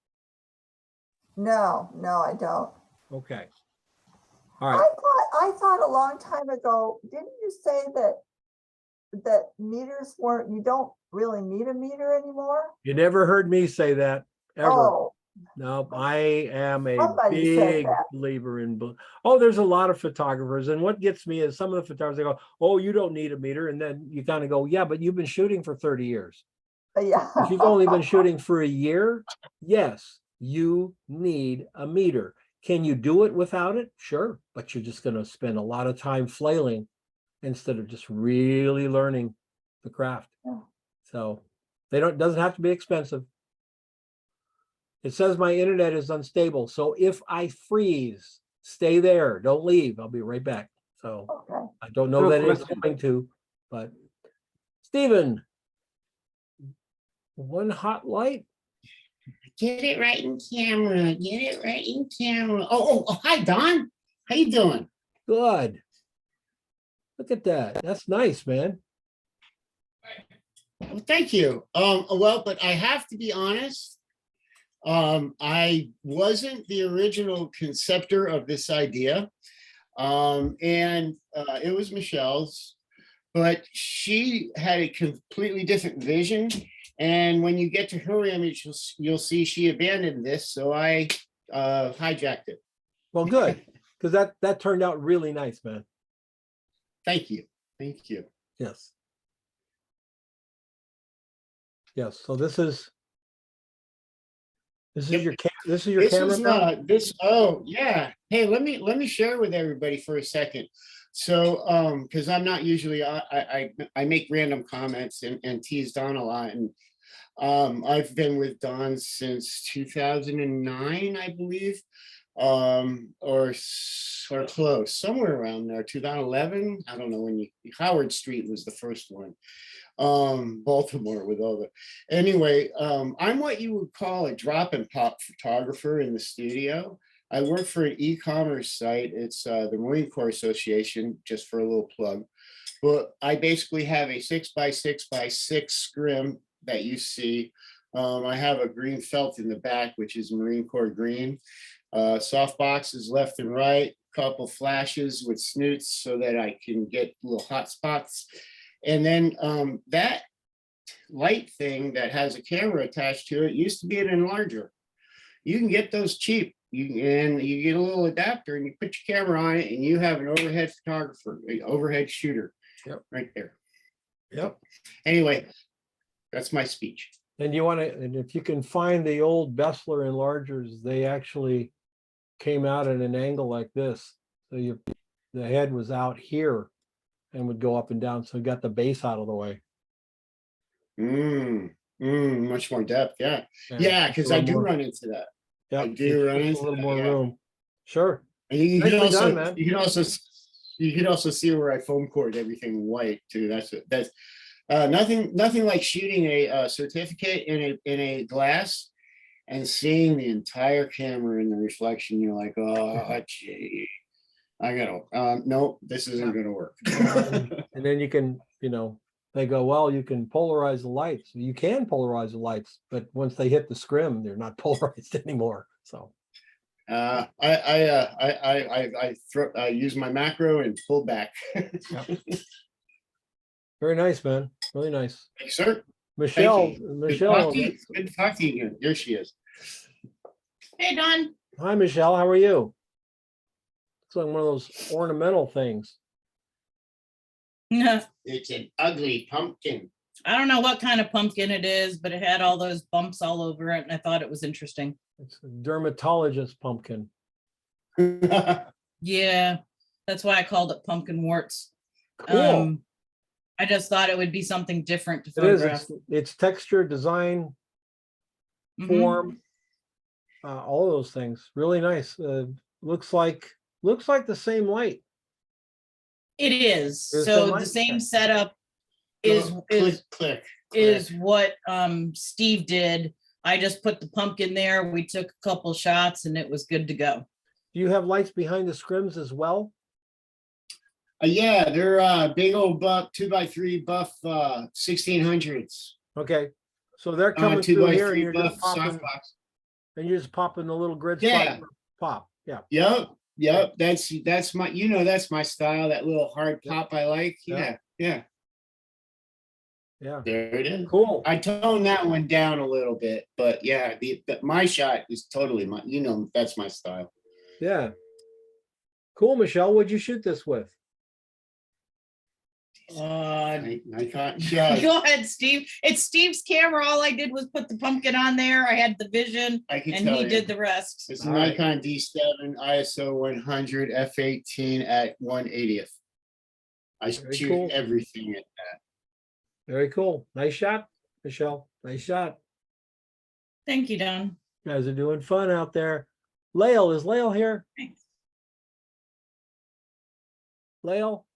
No, I don't. Okay. All right. I thought a long time ago, didn't you say that meters weren't, you don't really need a meter anymore? You never heard me say that ever. Oh, No, I am a Somebody said big that. believer in, oh, there's a lot of photographers. And what gets me is some of the photographers, they go, oh, you don't need a meter. And then you kind of go, yeah, but you've been shooting for 30 years. yeah. If you've only been shooting for a year, yes, you need a meter. Can you do it without it? Sure, but you're just going to spend a lot of time flailing instead of just really learning the craft. Yeah. So doesn't have to be expensive. It says my internet is unstable. So if I freeze, stay there. Don't leave. I'll be right back. So Okay. I don't know Real that it's question. going to, but Stephen, one hot light. Get it right in camera. Get it right in camera. Oh, hi, Don. How you doing? Good. Look at that. That's nice, man. Well, thank you. Well, but I have to be honest. I wasn't the original conceptor of this idea. And it was Michelle's, but she had a completely different vision. And when you get to her image, you'll see she abandoned this. So I hijacked it. Well, good. Because that turned out really nice, man. Thank you. Thank you. Yes. Yes. So this is your camera now? Oh yeah. Hey, let me share with everybody for a second. So because I'm not usually I make random comments and tease Don a lot, and I've been with Don since 2009, I believe, or close, somewhere around there, 2011. I don't know when Howard Street was the first one. Baltimore with all the, anyway, I'm what you would call a drop and pop photographer in the studio. I work for an e-commerce site. It's the Marine Corps Association, just for a little plug. But I basically have a 6x6x6 scrim that you see. I have a green felt in the back, which is Marine Corps green. Soft boxes left and right, couple flashes with snoots so that I can get little hot spots. And then that light thing that has a camera attached to it used to be an enlarger. You can get those cheap. You get a little adapter and you put your camera on it and you have an overhead photographer, an overhead shooter. Yep. Right there. Yep. Anyway, that's my speech. And and if you can find the old Bessler enlargers, they actually came out at an angle like this. So the head was out here and would go up and down. So you got the base out of the way. Much more depth. Yeah. Yeah, because I do run into that. Yeah, I do run into a little that, more yeah. room. Sure. And you can Nicely also done, man. you can also see where I foam cord everything white too. That's nothing like shooting a certificate in a glass and seeing the entire camera in the reflection. You're like, oh gee, I gotta no, this isn't gonna work. And then you can, they go, well, you can polarize the lights. You can polarize the lights, but once they hit the scrim, they're not polarized anymore. So I use my macro and pull back. very nice, man. Really nice. Thanks, sir. Michelle, Thank you. Michelle. Good to talk to you again. There she is. Hey, Don. Hi, Michelle. How are you? It's like one of those ornamental things. It's an ugly pumpkin. I don't know what kind of pumpkin it is, but it had all those bumps all over it, and I thought it was interesting. It's a dermatologist pumpkin. Yeah, that's why I called it pumpkin warts. Cool. I just thought it would be something different to It is. photograph. It's texture, design, form, all those things. Really nice. Looks like the same light. It is. There's So some the light. same setup is click. is what Steve did. I just put the pumpkin there. We took a couple shots and it was good to go. Do you have lights behind the scrims as well? Yeah, they're big old buff 2x3 buff 1600s. Okay, so they're coming through here, and you're buff just popping, softbox. and you're just popping the little grid Yeah. spot pop. Yeah. Yep. That's my, that's my style. That little hard pop I like. Yeah. Yeah. There it is. Cool. I toned that one down a little bit, but yeah, my shot is totally my. That's my style. Yeah. Cool, Michelle. What'd you shoot this with? Nikon. Go ahead, Steve. It's Steve's camera. All I did was put the pumpkin on there. I had the vision, I can and tell he you. did the rest. It's a Nikon D7 ISO 100 f/18 at 1/80th. I shoot cool. everything at that. Very cool. Nice shot, Michelle. Nice shot. Thank you, Don. You guys are doing fun out there. Lael, is Lael here? Thanks. Lael?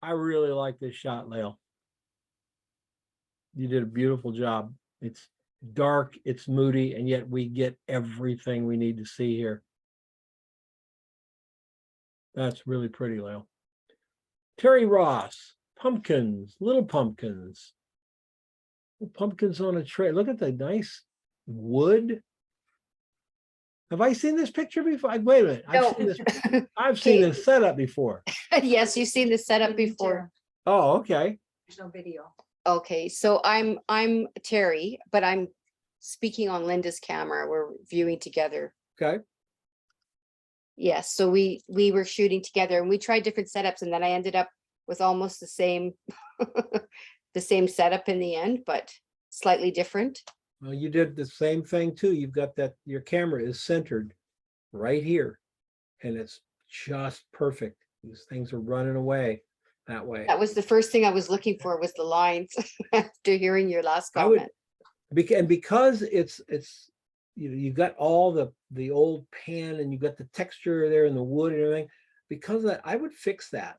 I really like this shot, Lael. You did a beautiful job. It's dark, it's moody, and yet we get everything we need to see here. That's really pretty, Lael. Terry Ross, pumpkins, little pumpkins. Pumpkins on a tray. Look at the nice wood. Have I seen this picture before? Wait a minute. I've seen this setup before. Yes, you've seen this setup before. Oh, okay. There's no video. Okay, so I'm Terry, but I'm speaking on Linda's camera. We're viewing together. Okay. Yes, so we were shooting together and we tried different setups, and then I ended up with almost the same the same setup in the end, but slightly different. Well, you did the same thing too. You've got that, your camera is centered right here, and it's just perfect. These things are running away that way. That was the first thing I was looking for, was the lines after hearing your last comment. And because it's you've got all the old pan, and you've got the texture there and the wood and everything. Because of that, I would fix that.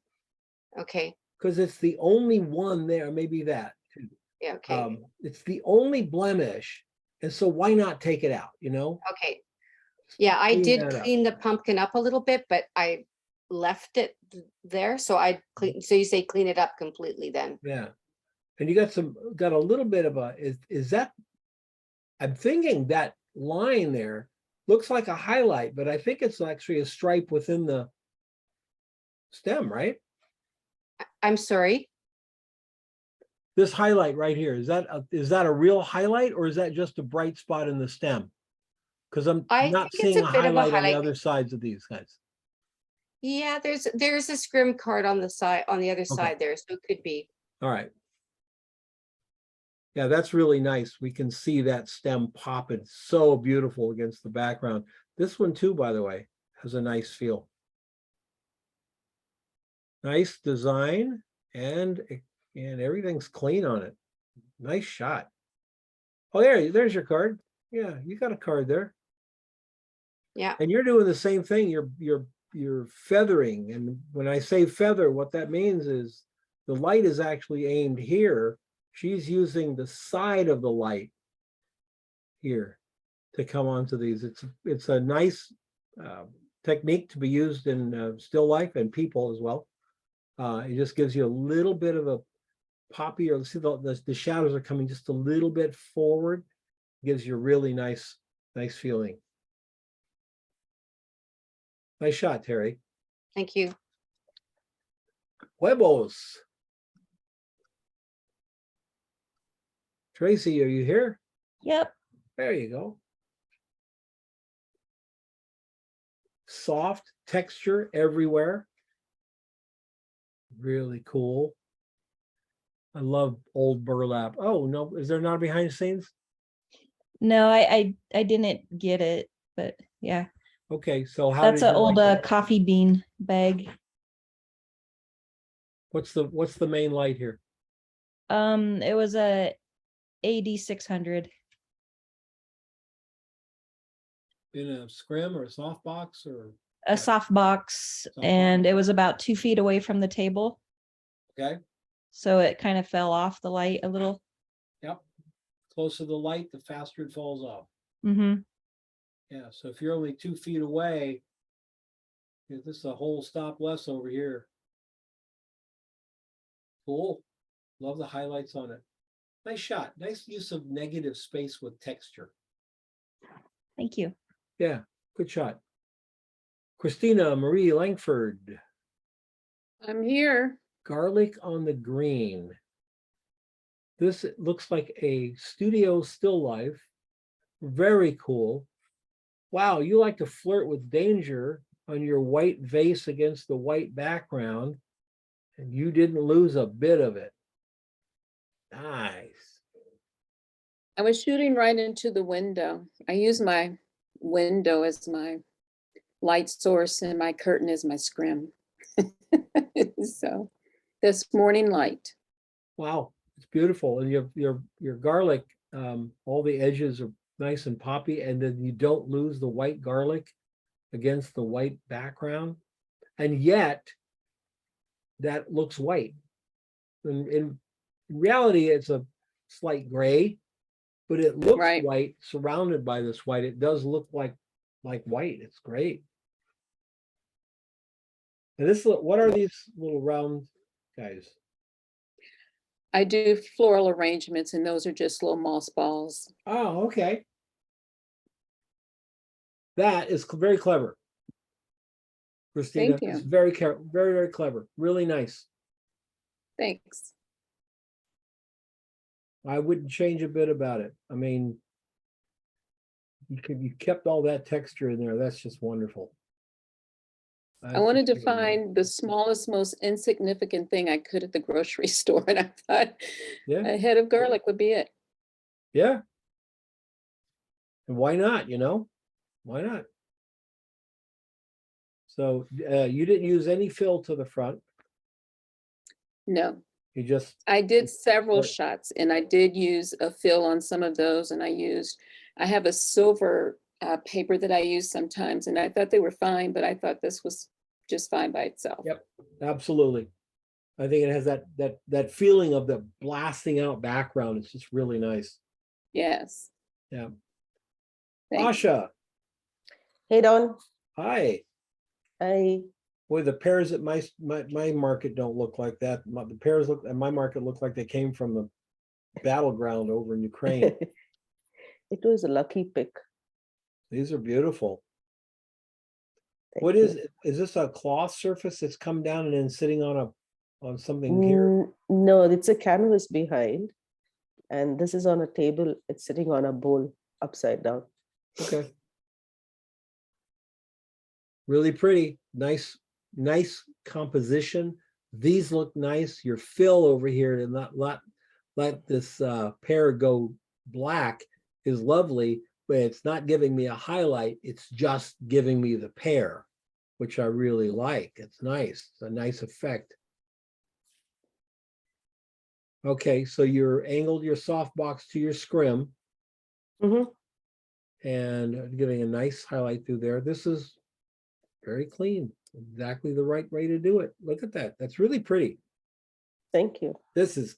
Okay. Because it's the only one there, maybe that too. Yeah, okay. It's the only blemish, and so why not take it out, you know? Okay. Yeah, I Clean did that up. clean the pumpkin up a little bit, but I left it there. So I clean, so you say clean it up completely then? Yeah. And you got a little bit of a, is that, I'm thinking that line there looks like a highlight, but I think it's actually a stripe within the stem, right? I'm sorry? This highlight right here, is that a real highlight, or is that just a bright spot in the stem? Because I'm I not think it's seeing a a bit of a highlight on the highlight. other sides of these guys. Yeah, there's a scrim card on the side, on the other side there, so it could be. All right. Yeah, that's really nice. We can see that stem pop. It's so beautiful against the background. This one too, by the way, has a nice feel. Nice design, and everything's clean on it. Nice shot. Oh, there's your card. Yeah, you got a card there. Yeah. And you're doing the same thing. You're feathering. And when I say feather, what that means is the light is actually aimed here. She's using the side of the light here to come onto these. It's a nice technique to be used in still life and people as well. It just gives you a little bit of a poppy, or see the shadows are coming just a little bit forward. Gives you a really nice feeling. Nice shot, Terry. Thank you. Huevos. Tracy, are you here? Yep. There you go. Soft texture everywhere. Really cool. I love old burlap. Oh, no, is there not a behind the scenes? No, I didn't get it, but yeah. Okay, so how That's did an you old like that? coffee bean bag. What's the main light here? It was a AD 600. In a scrim or a softbox or? A softbox, and it was about 2 feet away from the table. Okay. So it kind of fell off the light a little. Yep. Closer to the light, the faster it falls off. Mm-hmm. Yeah, so if you're only 2 feet away, this is a whole stop less over here. Cool. Love the highlights on it. Nice shot. Nice use of negative space with texture. Thank you. Yeah, good shot. Christina Marie Langford. I'm here. Garlic on the green. This looks like a studio still life. Very cool. Wow, you like to flirt with danger on your white vase against the white background, and you didn't lose a bit of it. Nice. I was shooting right into the window. I use my window as my light source and my curtain is my scrim. So this morning light. Wow, it's beautiful. And your garlic, all the edges are nice and poppy, and then you don't lose the white garlic against the white background. And yet that looks white. In reality, it's a slight gray, but it looks Right. white surrounded by this white. It does look like white. It's great. And this, what are these little round guys? I do floral arrangements and those are just little moss balls. Oh, okay. That is very clever. Christina, Thank you. it's very, very clever. Really nice. Thanks. I wouldn't change a bit about it. I mean, you kept all that texture in there. That's just wonderful. I wanted to find the smallest, most insignificant thing I could at the grocery store. And I thought a head of garlic would be it. Yeah. And why not, Why not? So you didn't use any fill to the front. No. You just. I did several shots and I did use a fill on some of those and I have a silver paper that I use sometimes and I thought they were fine, but I thought this was just fine by itself. Yep, absolutely. I think it has that feeling of the blasting out background. It's just really nice. Yes. Yeah. Thanks. Asha. Hey, Don. Hi. Hi. Boy, the pears at my market don't look like that. The pears at my market look like they came from the battleground over in Ukraine. It was a lucky pick. These are beautiful. Thank Is this a cloth surface that's come down and then sitting on something here? No, it's a canvas behind. And this is on a table. It's sitting on a bowl upside down. Okay. Really pretty. Nice composition. These look nice. Your fill over here to not let this pear go black is lovely, but it's not giving me a highlight. It's just giving me the pear, which I really like. It's nice. It's a nice effect. Okay, so you're angled your softbox to your scrim. And giving a nice highlight through there. This is very clean. Exactly the right way to do it. Look at that. That's really pretty. Thank you. This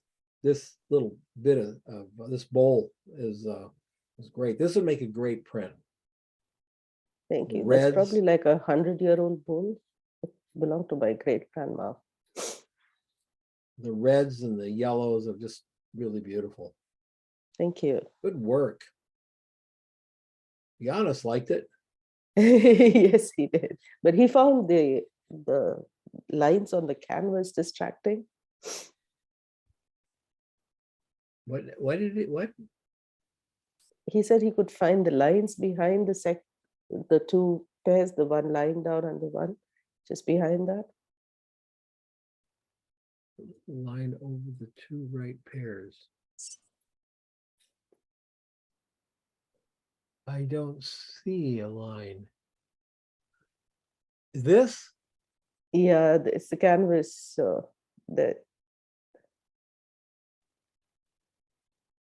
little bit of this bowl is great. This would make a great print. Thank you. Reds. That's probably like 100-year-old bowl. It belonged to my great grandma. The reds and the yellows are just really beautiful. Thank you. Good work. Giannis liked it. Yes, he did. But he found the lines on the canvas distracting. What? He said he could find the lines behind the two pairs, the one lying down and the one just behind that. Line over the two right pairs. I don't see a line. Is this? Yeah, it's the canvas that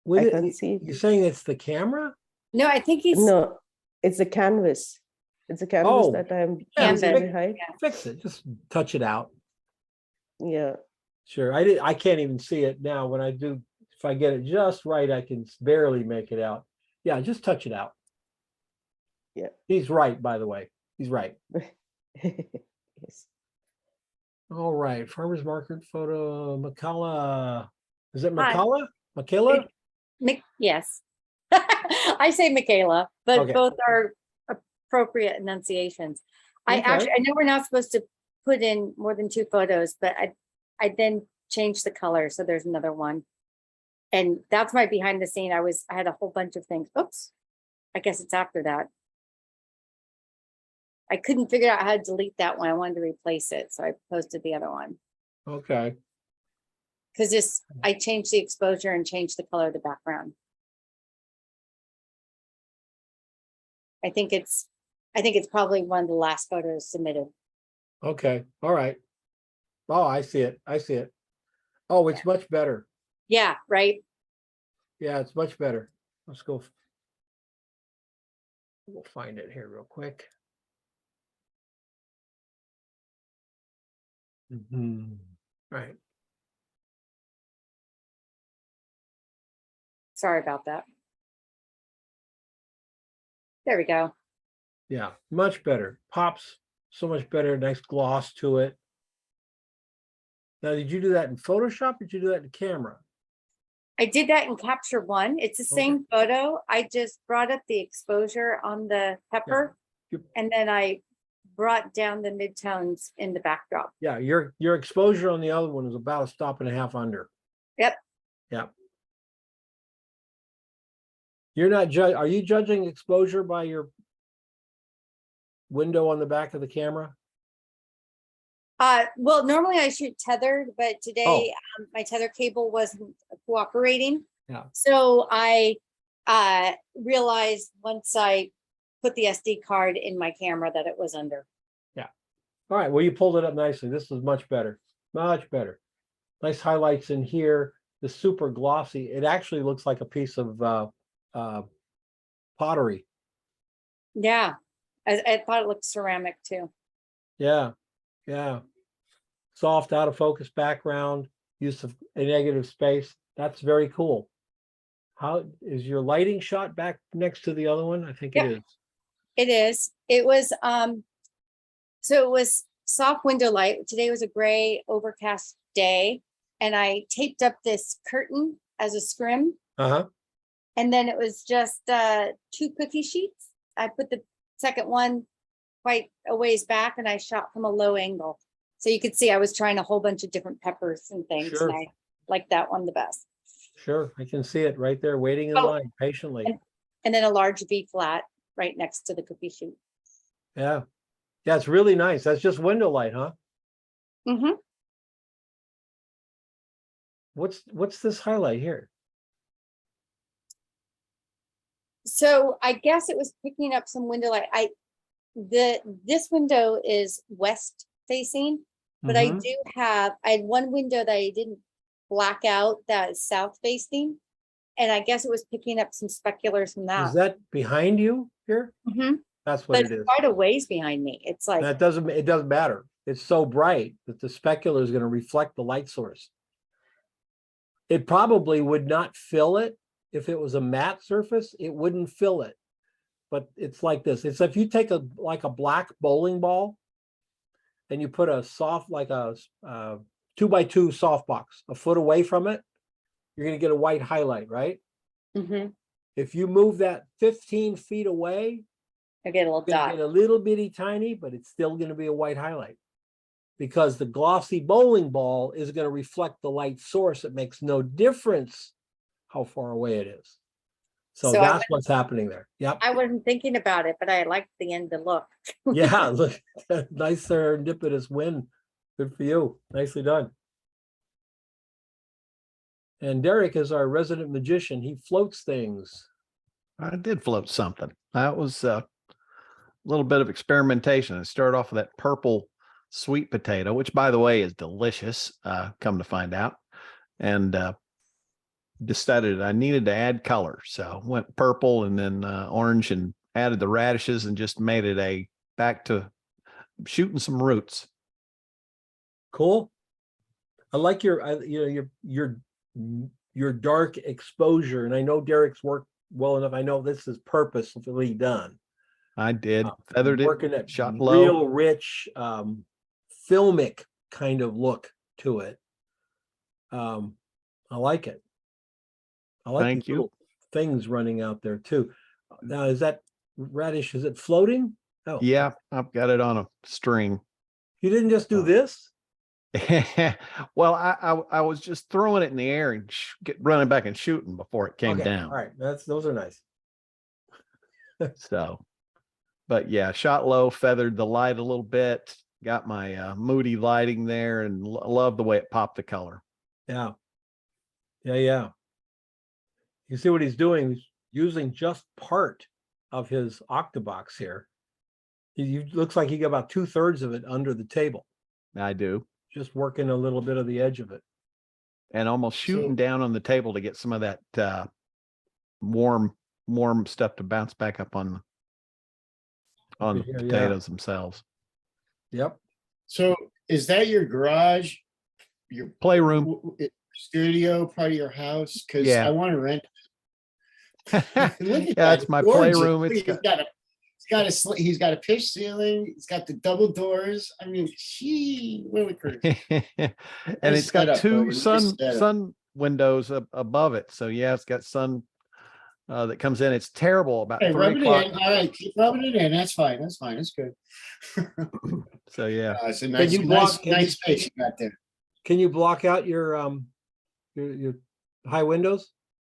I can't see. You're saying it's the camera? No, I think he's. No, it's a canvas. It's a canvas Oh, that I'm Canvas. using behind. Fix it. Just touch it out. Yeah. Sure. I can't even see it now. When I do, if I get it just right, I can barely make it out. Yeah, just touch it out. Yeah. He's right, by the way. He's right. Yes. All right. Farmer's market photo. Makala. Is it Hi. Makala? Makala? Yes. I say Michaela, but Okay. both are appropriate enunciations. I know we're not supposed to put in more than 2 photos, but I then changed the color. So there's another one. And that's my behind the scene. I had a whole bunch of things. Oops. I guess it's after that. I couldn't figure out how to delete that one. I wanted to replace it. So I posted the other one. Okay. Because I changed the exposure and changed the color of the background. I think it's probably one of the last photos submitted. Okay. All right. Oh, I see it. I see it. Oh, it's much better. Yeah, right. Yeah, it's much better. Let's go. We'll find it here real quick. Right. Sorry about that. There we go. Yeah, much better. Pops so much better. Nice gloss to it. Now, did you do that in Photoshop? Or did you do that in camera? I did that in Capture One. It's the same photo. I just brought up the exposure on the pepper, and then I brought down the midtones in the backdrop. Yeah, your exposure on the other one is about a stop and a half under. Yep. Yep. You're not are you judging exposure by your window on the back of the camera? Well, normally I shoot tethered, but today my tether cable wasn't cooperating. Yeah. So I realized once I put the SD card in my camera that it was under. Yeah. All right. Well, you pulled it up nicely. This is much better. Much better. Nice highlights in here. The super glossy. It actually looks like a piece of pottery. Yeah. I thought it looked ceramic too. Yeah. Yeah. Soft, out of focus background, use of a negative space. That's very cool. How is your lighting shot back next to the other one? I think it is. It is. It was so it was soft window light. Today was a gray overcast day, and I taped up this curtain as a scrim. Uh-huh. And then it was just 2 cookie sheets. I put the second one quite a ways back, and I shot from a low angle. So you could see I was trying a whole bunch of different peppers and things. Sure. And I like that one the best. Sure. I can see it right there waiting in line patiently. And then a large B flat right next to the cookie sheet. Yeah. Yeah, it's really nice. That's just window light, huh? Mm-hmm. What's this highlight here? So I guess it was picking up some window light. This window is west facing, but I had one window that I didn't black out that is south facing. And I guess it was picking up some speculars from that. Is that behind you here? Mm-hmm. That's what But it is. it's quite a ways behind me. It's like, It doesn't matter. It's so bright that the specular is going to reflect the light source. It probably would not fill it. If it was a matte surface, it wouldn't fill it. But it's like this. It's if you take a black bowling ball and you put a soft, like a 2x2 softbox, a foot away from it, you're gonna get a white highlight, right? Mhm. If you move that 15 feet away, I get a little you're gonna dot. get a little bitty tiny, but it's still gonna be a white highlight. Because the glossy bowling ball is gonna reflect the light source. It makes no difference how far away it is. So So I that's what's happening there. Yep. I wasn't thinking about it, but I liked the end to look. Yeah, look, nice serendipitous win. Good for you. Nicely done. And Derek is our resident magician. He floats things. I did float something. That was a little bit of experimentation. I started off with that purple sweet potato, which by the way is delicious, come to find out. And decided I needed to add color. So went purple and then orange and added the radishes and just made it back to shooting some roots. Cool. I like your dark exposure. And I know Derek's worked well enough. I know this is purposefully done. I did. Feathered Working it, at shot low. real rich, filmic kind of look to it. I like it. I like Thank these you. little things running out there too. Now, is that radish? Is it floating? Oh, Yeah, I've got it on a string. you didn't just do this? Well, I was just throwing it in the air and running back and shooting before it came Okay, down. all right. Those are nice. So, but yeah, shot low, feathered the light a little bit, got my moody lighting there, and love the way it popped the color. Yeah. Yeah. You see what he's doing? He's using just part of his octabox here. He looks like he got about 2/3 of it under the table. I do. Just working a little bit of the edge of it. And almost shooting down on the table to get some of that warm stuff to bounce back up on the Here, yeah. potatoes themselves. Yep. So is that your garage? Your playroom, studio, part of your house? Because Yeah. I want to rent. Look at Yeah, that. that's my Gorgeous. playroom. Look, he's got a pitch ceiling. He's got the double doors. I mean, willikers. And Nice it's got setup, two buddy. Nice setup. sun windows above it. So yeah, it's got sun that comes in. It's terrible about Hey, 3 rub it o'clock. in. All right, keep rubbing it in. That's fine. That's fine. That's good. So yeah, It's a nice, you block- nice space you got there. Can you block out your high windows?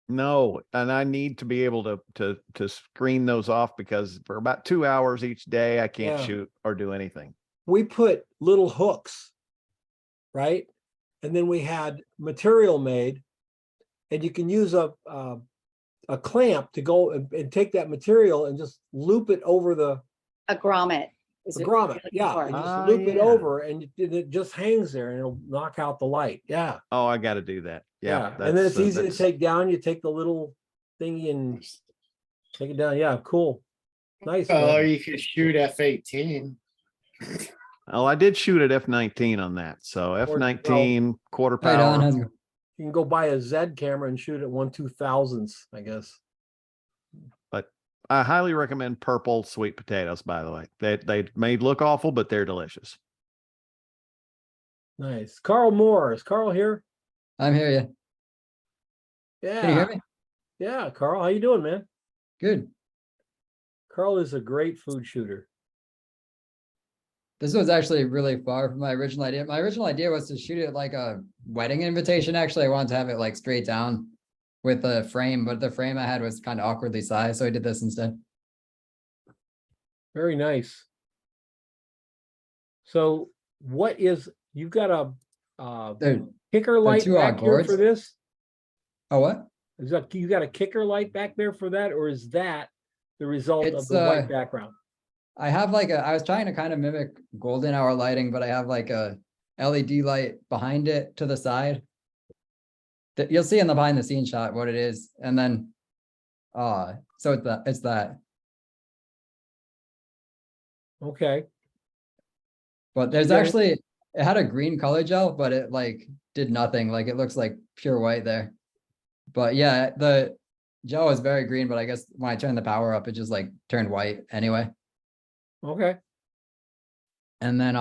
no, and I need to be able to screen those off because for about 2 hours each day, I can't Yeah. shoot or do anything. We put little hooks, right? And then we had material made, and you can use a clamp to go and take that material and just loop it over the A grommet. is what grommet. you're Yeah, looking and for. just loop it yeah. over, and it just hangs there, and it'll knock out the light. Yeah, Oh, I got to do that. Yeah, and then it's easy to that's- take down. You take the little thingy and take it down. Yeah, cool, nice. Or man. you could shoot F-18. Oh, I did shoot at F-19 on that. So F-19 quarter Right on, power. how's it You can go buy a Z camera and shoot at 1/2000th, I guess. But I highly recommend purple sweet potatoes, by the way. They may look awful, but they're delicious. Nice. Carl Moore, is Carl here? I'm here, yeah. Yeah. Can you hear me? Yeah, Carl, how you doing, man? Good. Carl is a great food shooter. This was actually really far from my original idea. My original idea was to shoot it like a wedding invitation. Actually, I wanted to have it like straight down with the frame, but the frame I had was kind of awkwardly sized, so I did this instead. Very nice. So you've got a kicker light two back here boards. for this? Oh, what? Is that, you got a kicker light back there for that, or is that the result of It's, the white background? I have like I was trying to kind of mimic golden hour lighting, but I have like a LED light behind it to the side. That you'll see in the behind the scenes shot what it is. And then, so it's that. Okay. But there's Yeah. actually, it had a green color gel, but it like did nothing. Like it looks like pure white there. But yeah, the gel is very green, but I guess when I turned the power up, it just like turned white anyway. Okay. And then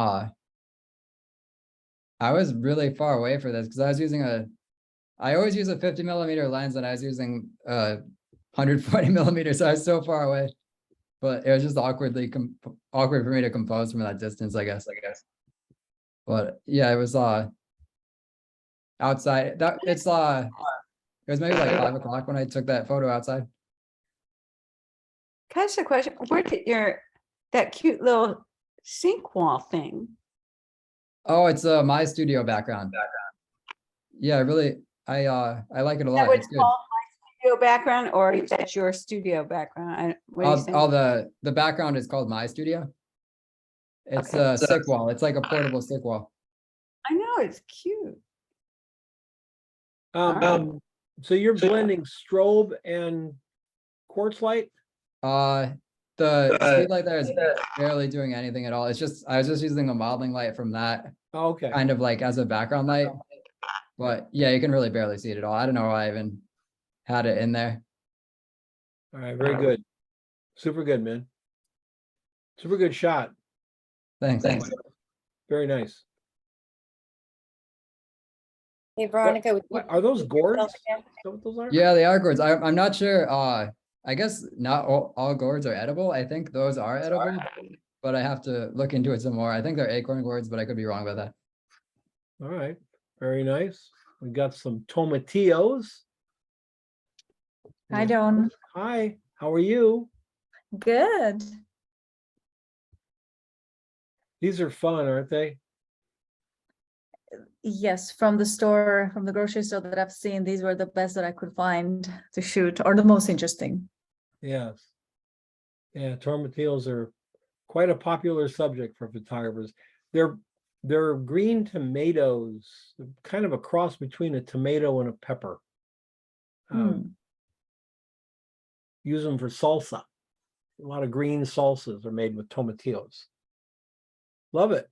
I was really far away for this because I was using I always use a 50mm lens and I was using 140mm, so I was so far away. But it was just awkward for me to compose from that distance, I guess. But yeah, it was outside. It was maybe like 5 o'clock when I took that photo outside. Can I ask a question? Where did that cute little sink wall thing? Oh, it's my studio background. Yeah, really, I like it a Is that lot. what It's it's good. called, my studio background, or is that your studio background? What are you saying? All the background is called My Studio. It's Okay. a stick wall. It's like a portable stick wall. I know, it's cute. So you're blending strobe and quartz light? The speed light there is barely doing anything at all. It's just I was just using a modeling light from that Okay. kind of like as a background light. But yeah, you can really barely see it at all. I don't know why I even had it in there. All right, very good. Super good, man. Super good shot. Thanks. Very nice. Hey, Veronica. Are those gourds? Is that what those are? Yeah, they are gourds. I'm not sure. I guess not all gourds are edible. I think those are edible, but I have to look into it some more. I think they're acorn gourds, but I could be wrong about that. All right, very nice. We got some tomatillos. Hi, Dawn. Hi, how are you? Good. These are fun, aren't they? Yes, from the grocery store that I've seen, these were the best that I could find to shoot, or the most interesting. Yes. Yeah, tomatillos are quite a popular subject for photographers. They're green tomatoes, kind of a cross between a tomato and a pepper. Use them for salsa. A lot of green salsas are made with tomatillos. Love it.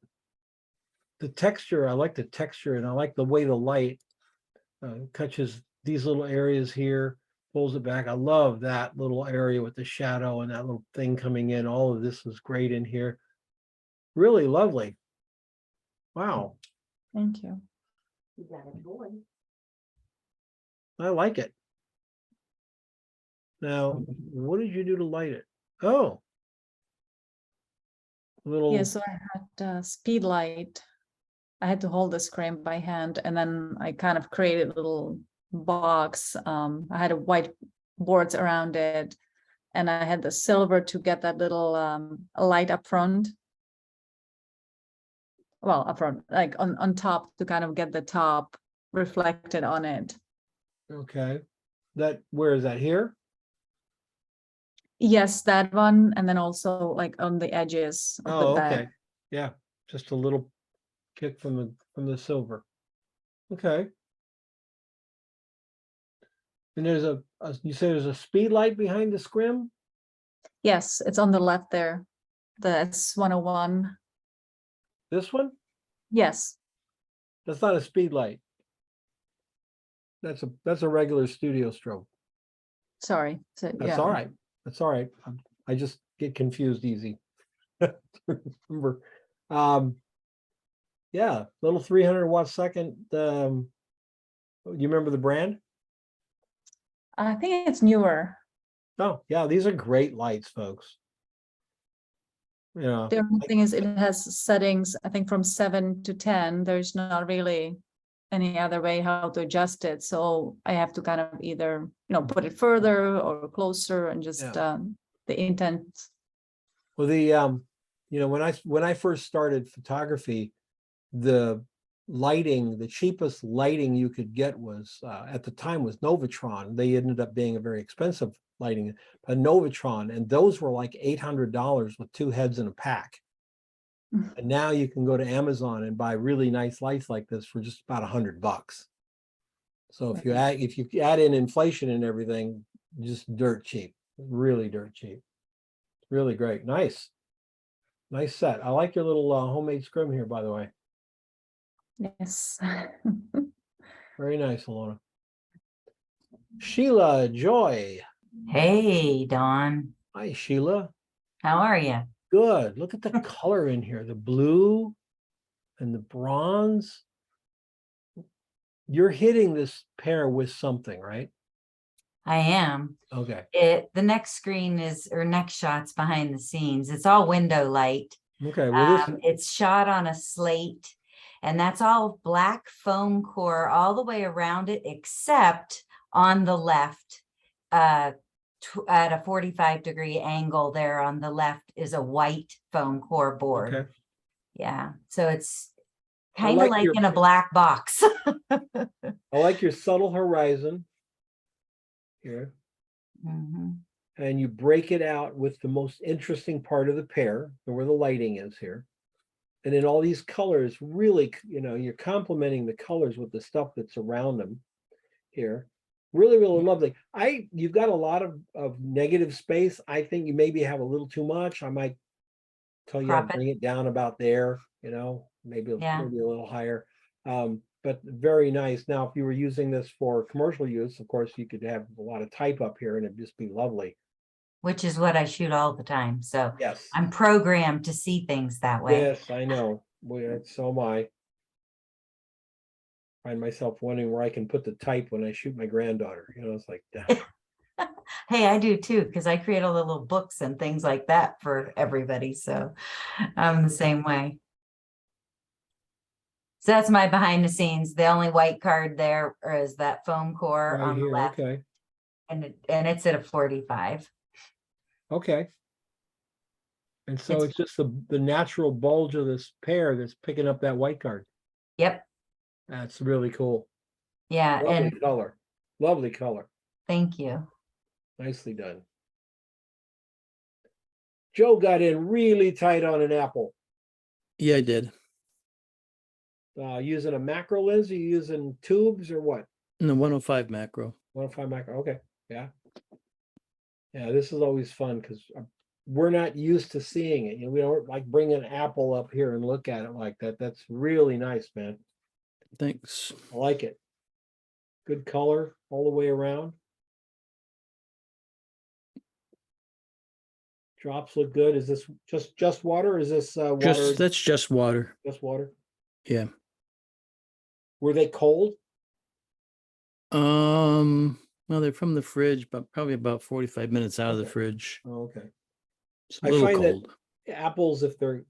The texture, I like the texture, and I like the way the light catches these little areas here, pulls it back. I love that little area with the shadow and that little thing coming in. All of this is great in here. Really lovely. Wow. Thank you. I like it. Now, what did you do to light it? Oh. Little. Yeah, so I had speed light. I had to hold the screen by hand, and then I kind of created a little box. I had a white boards around it, and I had the silver to get that little light up front. Well, up front, like on top, to kind of get the top reflected on it. Okay. Where is that, here? Yes, that one, and then also like on the edges of the bag. Okay. Yeah, just a little kick from the silver. Okay. And there's you say there's a speed light behind the scrim? Yes, it's on the left there, the S101. This one? Yes. That's not a speed light. That's a regular studio strobe. Sorry. So, That's yeah. all right. That's all right. I just get confused easy. Remember, yeah, little 300 watt second. You remember the brand? I think it's newer. Oh, yeah, these are great lights, folks. Yeah. The only thing is it has settings, I think from 7 to 10. There's not really any other way how to adjust it. So I have to kind of either, put it further or closer, and just the intent. Well, when I first started photography, the cheapest lighting you could get was at the time was Novatron. They ended up being a very expensive lighting, a Novatron, and those were like $800 with 2 heads in a pack. And now you can go to Amazon and buy really nice lights like this for just about $100. So if you add in inflation and everything, just dirt cheap, really dirt cheap. Really great. Nice set. I like your little homemade scrim here, by the way. Yes. Very nice, Alona. Sheila Joy. Hey, Dawn. Hi, Sheila. How are you? Good. Look at the color in here, the blue and the bronze. you're hitting this pair with something, right? I am. Okay. The next screen is, or next shot's behind the scenes. It's all window light. Okay. Well, this It's shot on a slate, and that's all black foam core all the way around it, except on the left, at a 45-degree angle there on the left is a white foam core board. okay. Yeah, so it's I kind of like like your- in a black box. I like your subtle horizon here, Mhm. and you break it out with the most interesting part of the pair, where the lighting is here. And then all these colors really, you're complementing the colors with the stuff that's around them here. Really, really lovely. You've got a lot of negative space. I think you maybe have a little too much. I might tell you to Crop it. bring it down about there, maybe Yeah. maybe a little higher. But very nice. Now, if you were using this for commercial use, of course, you could have a lot of type up here and it'd just be lovely. Which is what I shoot all the time. So Yes. I'm programmed to see things that way. Yes, I know. So am I. Find myself wondering where I can put the type when I shoot my granddaughter. It's like that. Hey, I do too, because I create all the little books and things like that for everybody. So I'm the same way. So that's my behind the scenes. The only white card there is that foam core Right on the here. left, Okay. and it's at a 45. Okay. And so it's just the natural bulge of this pair that's picking up that white card. Yep. That's really cool. Yeah. Lovely And color. Lovely color. thank you. Nicely done. Joe got in really tight on an apple. Yeah, I did. Using a macro lens, are you using tubes or what? In the 105 macro. 105 macro. Okay. Yeah. Yeah, this is always fun because we're not used to seeing it. We don't like bring an apple up here and look at it like that. That's really nice, man. Thanks. I like it. Good color all the way around. Drops look good. Is this just water? Or is this water? That's just water. Just water. Yeah. Were they cold? Well, they're from the fridge, but probably about 45 minutes out of the fridge. Oh, okay. It's a I little find cold. that apples, if they're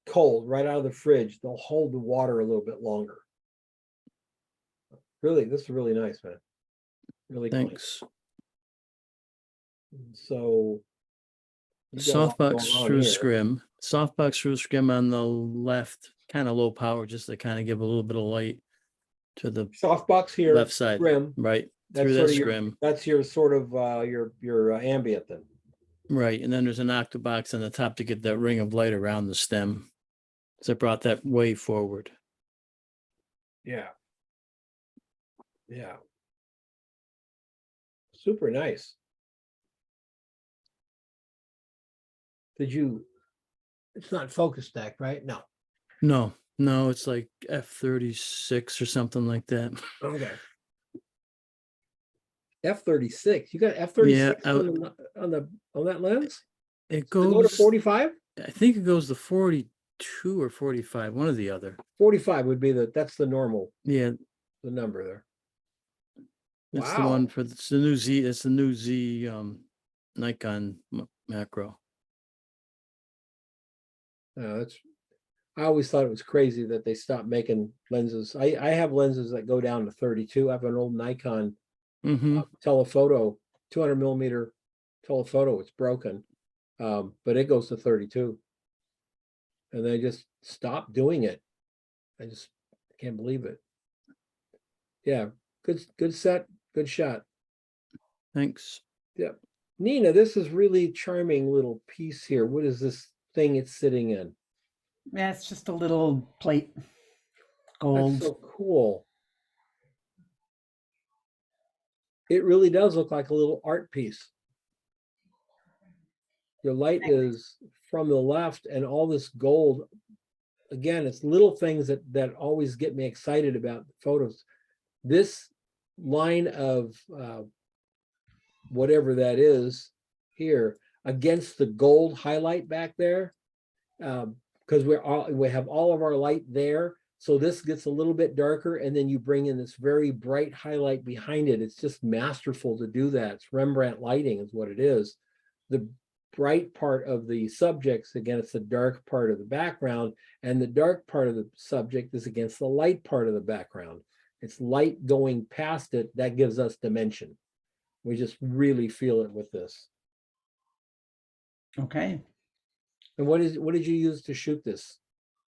cold right out of the fridge, they'll hold the water a little bit longer. Really, this is really nice, man. Really clean. Thanks. So you got a lot Softbox going on screw here. scrim. Softbox screw scrim on the left, kind of low power, just to kind of give a little bit of light to the Softbox here, left side. scrim. Right. That's Through sort that of scrim. that's your sort of your ambient then. Right. And then there's an octobox on the top to get that ring of light around the stem. So I brought that way forward. Yeah. Yeah. Super nice. It's not focus stacked, right? No. No, it's like F36 or something like that. Okay. F36. You got F36 Yeah, on that lens? It Does it go to goes 45? I think it goes to 42 or 45, one or the other. 45 would be that's the normal, Yeah, the number there. that's the Wow. one for it's the new Z. It's the new Z Nikon macro. I always thought it was crazy that they stopped making lenses. I have lenses that go down to 32. I have an old Nikon telephoto, 200 millimeter telephoto. It's broken, but it goes to 32. And they just stopped doing it. I just can't believe it. Yeah, good set, good shot. Thanks. Yeah. Nina, this is really charming little piece here. What is this thing it's sitting in? Yeah, it's just a little plate. Gold. That's so cool. It really does look like a little art piece. Your light is from the left and all this gold. Again, it's little things that always get me excited about photos. This line of whatever that is here against the gold highlight back there, because we have all of our light there. So this gets a little bit darker, and then you bring in this very bright highlight behind it. It's just masterful to do that. It's Rembrandt lighting is what it is. The bright part of the subjects against the dark part of the background, and the dark part of the subject is against the light part of the background. It's light going past it that gives us dimension. We just really feel it with this. Okay. And what did you use to shoot this?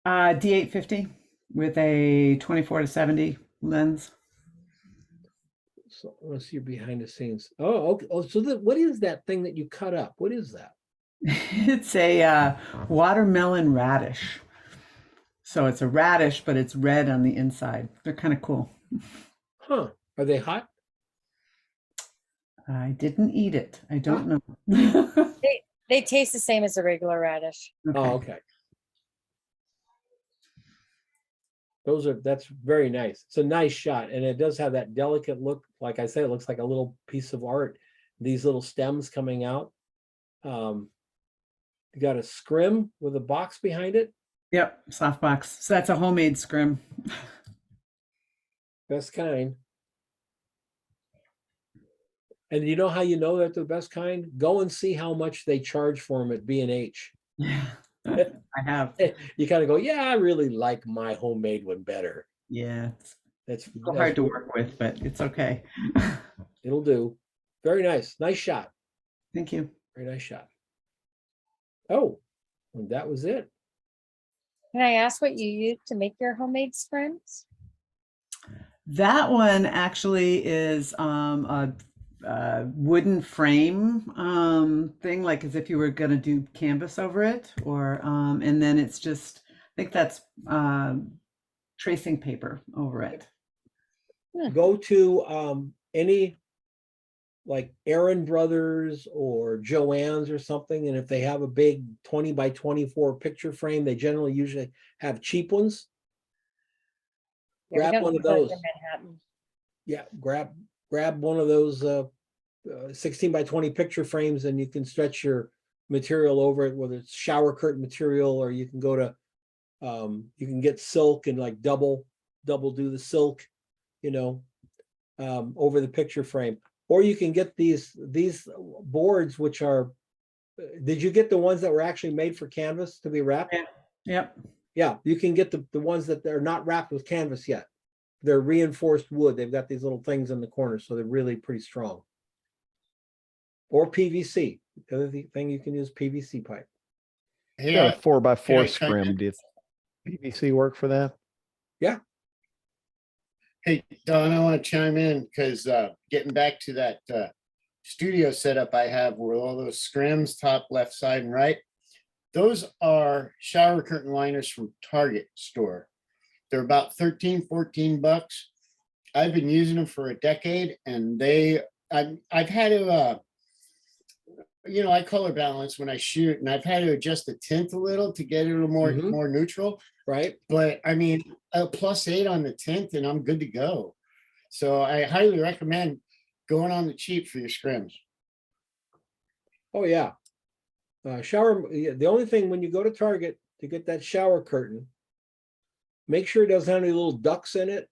D850 with a 24-70 lens. So let's see your behind the scenes. Oh, okay. Oh, so what is that thing that you cut up? What is that? It's a watermelon radish. So it's a radish, but it's red on the inside. They're kind of cool. Huh. Are they hot? I didn't eat it. I don't know. They taste the same as a regular radish. Oh, okay. That's very nice. It's a nice shot, and it does have that delicate look. Like I said, it looks like a little piece of art. These little stems coming out. You got a scrim with a box behind it. Yep, softbox. So that's a homemade scrim. Best kind. And you know how you know that they're the best kind? Go and see how much they charge for them at B&H. Yeah, I have. You kind of go, yeah, I really like my homemade one better. Yeah, That's hard to work with, but it's okay. It'll do. Very nice. Nice shot. Thank you. Very nice shot. Oh, and that was it. Can I ask what you use to make your homemade scrims? That one actually is a wooden frame thing, like as if you were going to do canvas over it, or and then it's just, I think that's tracing paper over it. Go to any like Aaron Brothers or Joann's or something, and if they have a big 20 by 24 picture frame, they generally usually have cheap ones. Yeah, we Grab don't one do of those those. in Manhattan. Yeah, grab one of those 16 by 20 picture frames, and you can stretch your material over it, whether it's shower curtain material, or you can go to you can get silk and like double do the silk, over the picture frame. Or you can get these boards, which are, did you get the ones that were actually made for canvas to be wrapped? Yeah. Yep. Yeah, you can get the ones that are not wrapped with canvas yet. They're reinforced wood. They've got these little things in the corner, so they're really pretty strong. Or PVC. The other thing you can use PVC pipe. You got a 4x4 Can I scrim. Do PVC work for that? Yeah. Hey, Don, I want to chime in because getting back to that studio setup I have where all those scrims, top, left side, and right, those are shower curtain liners from Target store. They're about 13, 14 bucks. I've been using them for a decade, and I've had to, I color balance when I shoot, and I've had to adjust the tint a little to get it a little more neutral. Right. But I mean, a +8 on the tint, and I'm good to go. So I highly recommend going on the cheap for your scrims. Oh yeah. The only thing when you go to Target to get that shower curtain, make sure it doesn't have any little ducks in it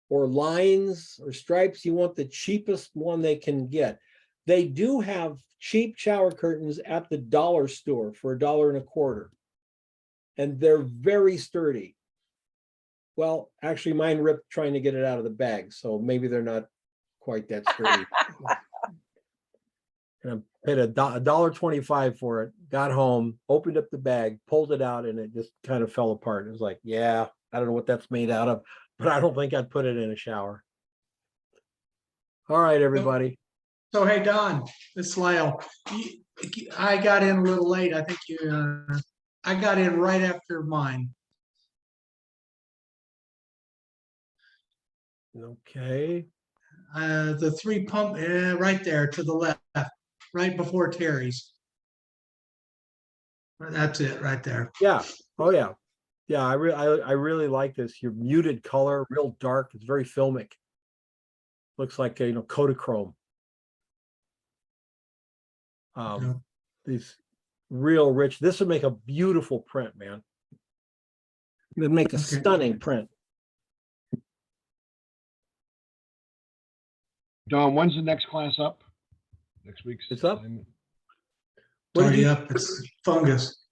or lines or stripes. You want the cheapest one they can get. They do have cheap shower curtains at the dollar store for $1.25. And they're very sturdy. Well, actually mine ripped trying to get it out of the bag, so maybe they're not quite that sturdy. And I paid $1.25 for it, got home, opened up the bag, pulled it out, and it just kind of fell apart. It was like, yeah, I don't know what that's made out of, but I don't think I'd put it in a shower. All right, everybody. So, hey, Don, it's Lyle. I got in a little late. I think I got in right after mine. Okay. The 3 pump right there to the left, right before Terry's. That's it right there. Yeah. Oh yeah. Yeah. I really like this. Your muted color, real dark. It's very filmic. Looks like Kodachrome. These real rich. This would make a beautiful print, man. It'd make a stunning print. Don, when's the next class up? Next week's? It's up. assignment? It's already up. It's fungus.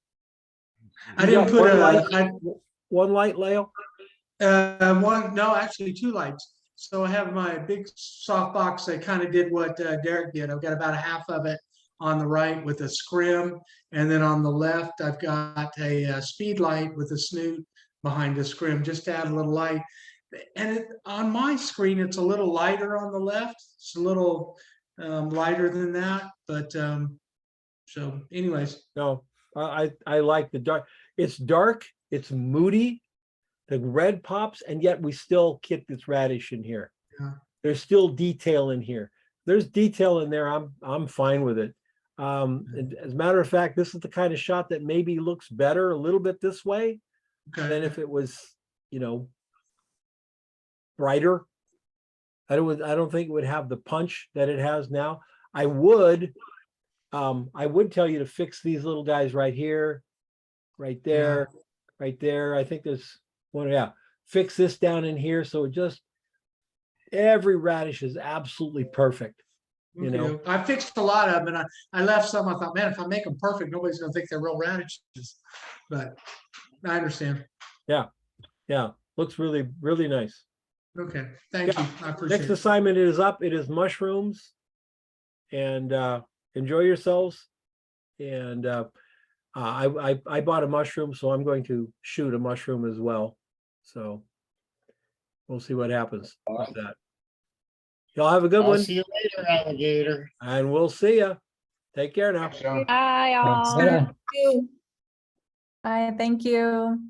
I You didn't got put one a, light, one light, Leo? one, no, actually 2 lights. So I have my big softbox. I kind of did what Derek did. I've got about a half of it on the right with a scrim. And then on the left, I've got a speed light with a snoot behind the scrim, just to add a little light. And on my screen, it's a little lighter on the left. It's a little lighter than that. But so anyways. No, I like the dark. It's dark, it's moody. The red pops, and yet we still get this radish in here. Yeah. There's still detail in here. There's detail in there. I'm fine with it. And as a matter of fact, this is the kind of shot that maybe looks better a little bit this way than if it was, you know, brighter. I don't think it would have the punch that it has now. I would tell you to fix these little guys right here, right there, right there. I think there's one, yeah. Fix this down in here so it just, every radish is absolutely perfect. You know, I fixed a lot of them, and I left some. I thought, man, if I make them perfect, nobody's gonna think they're real radishes. But I understand. Yeah, yeah, looks really, really nice. Okay, thank you. I appreciate Next it. assignment is up. It is mushrooms, and enjoy yourselves. And I bought a mushroom, so I'm going to shoot a mushroom as well. So we'll see what happens with that. Y'all have a good I'll one. see you later, alligator. And we'll see ya. Take care now. Bye, all. Later. Bye, thank you.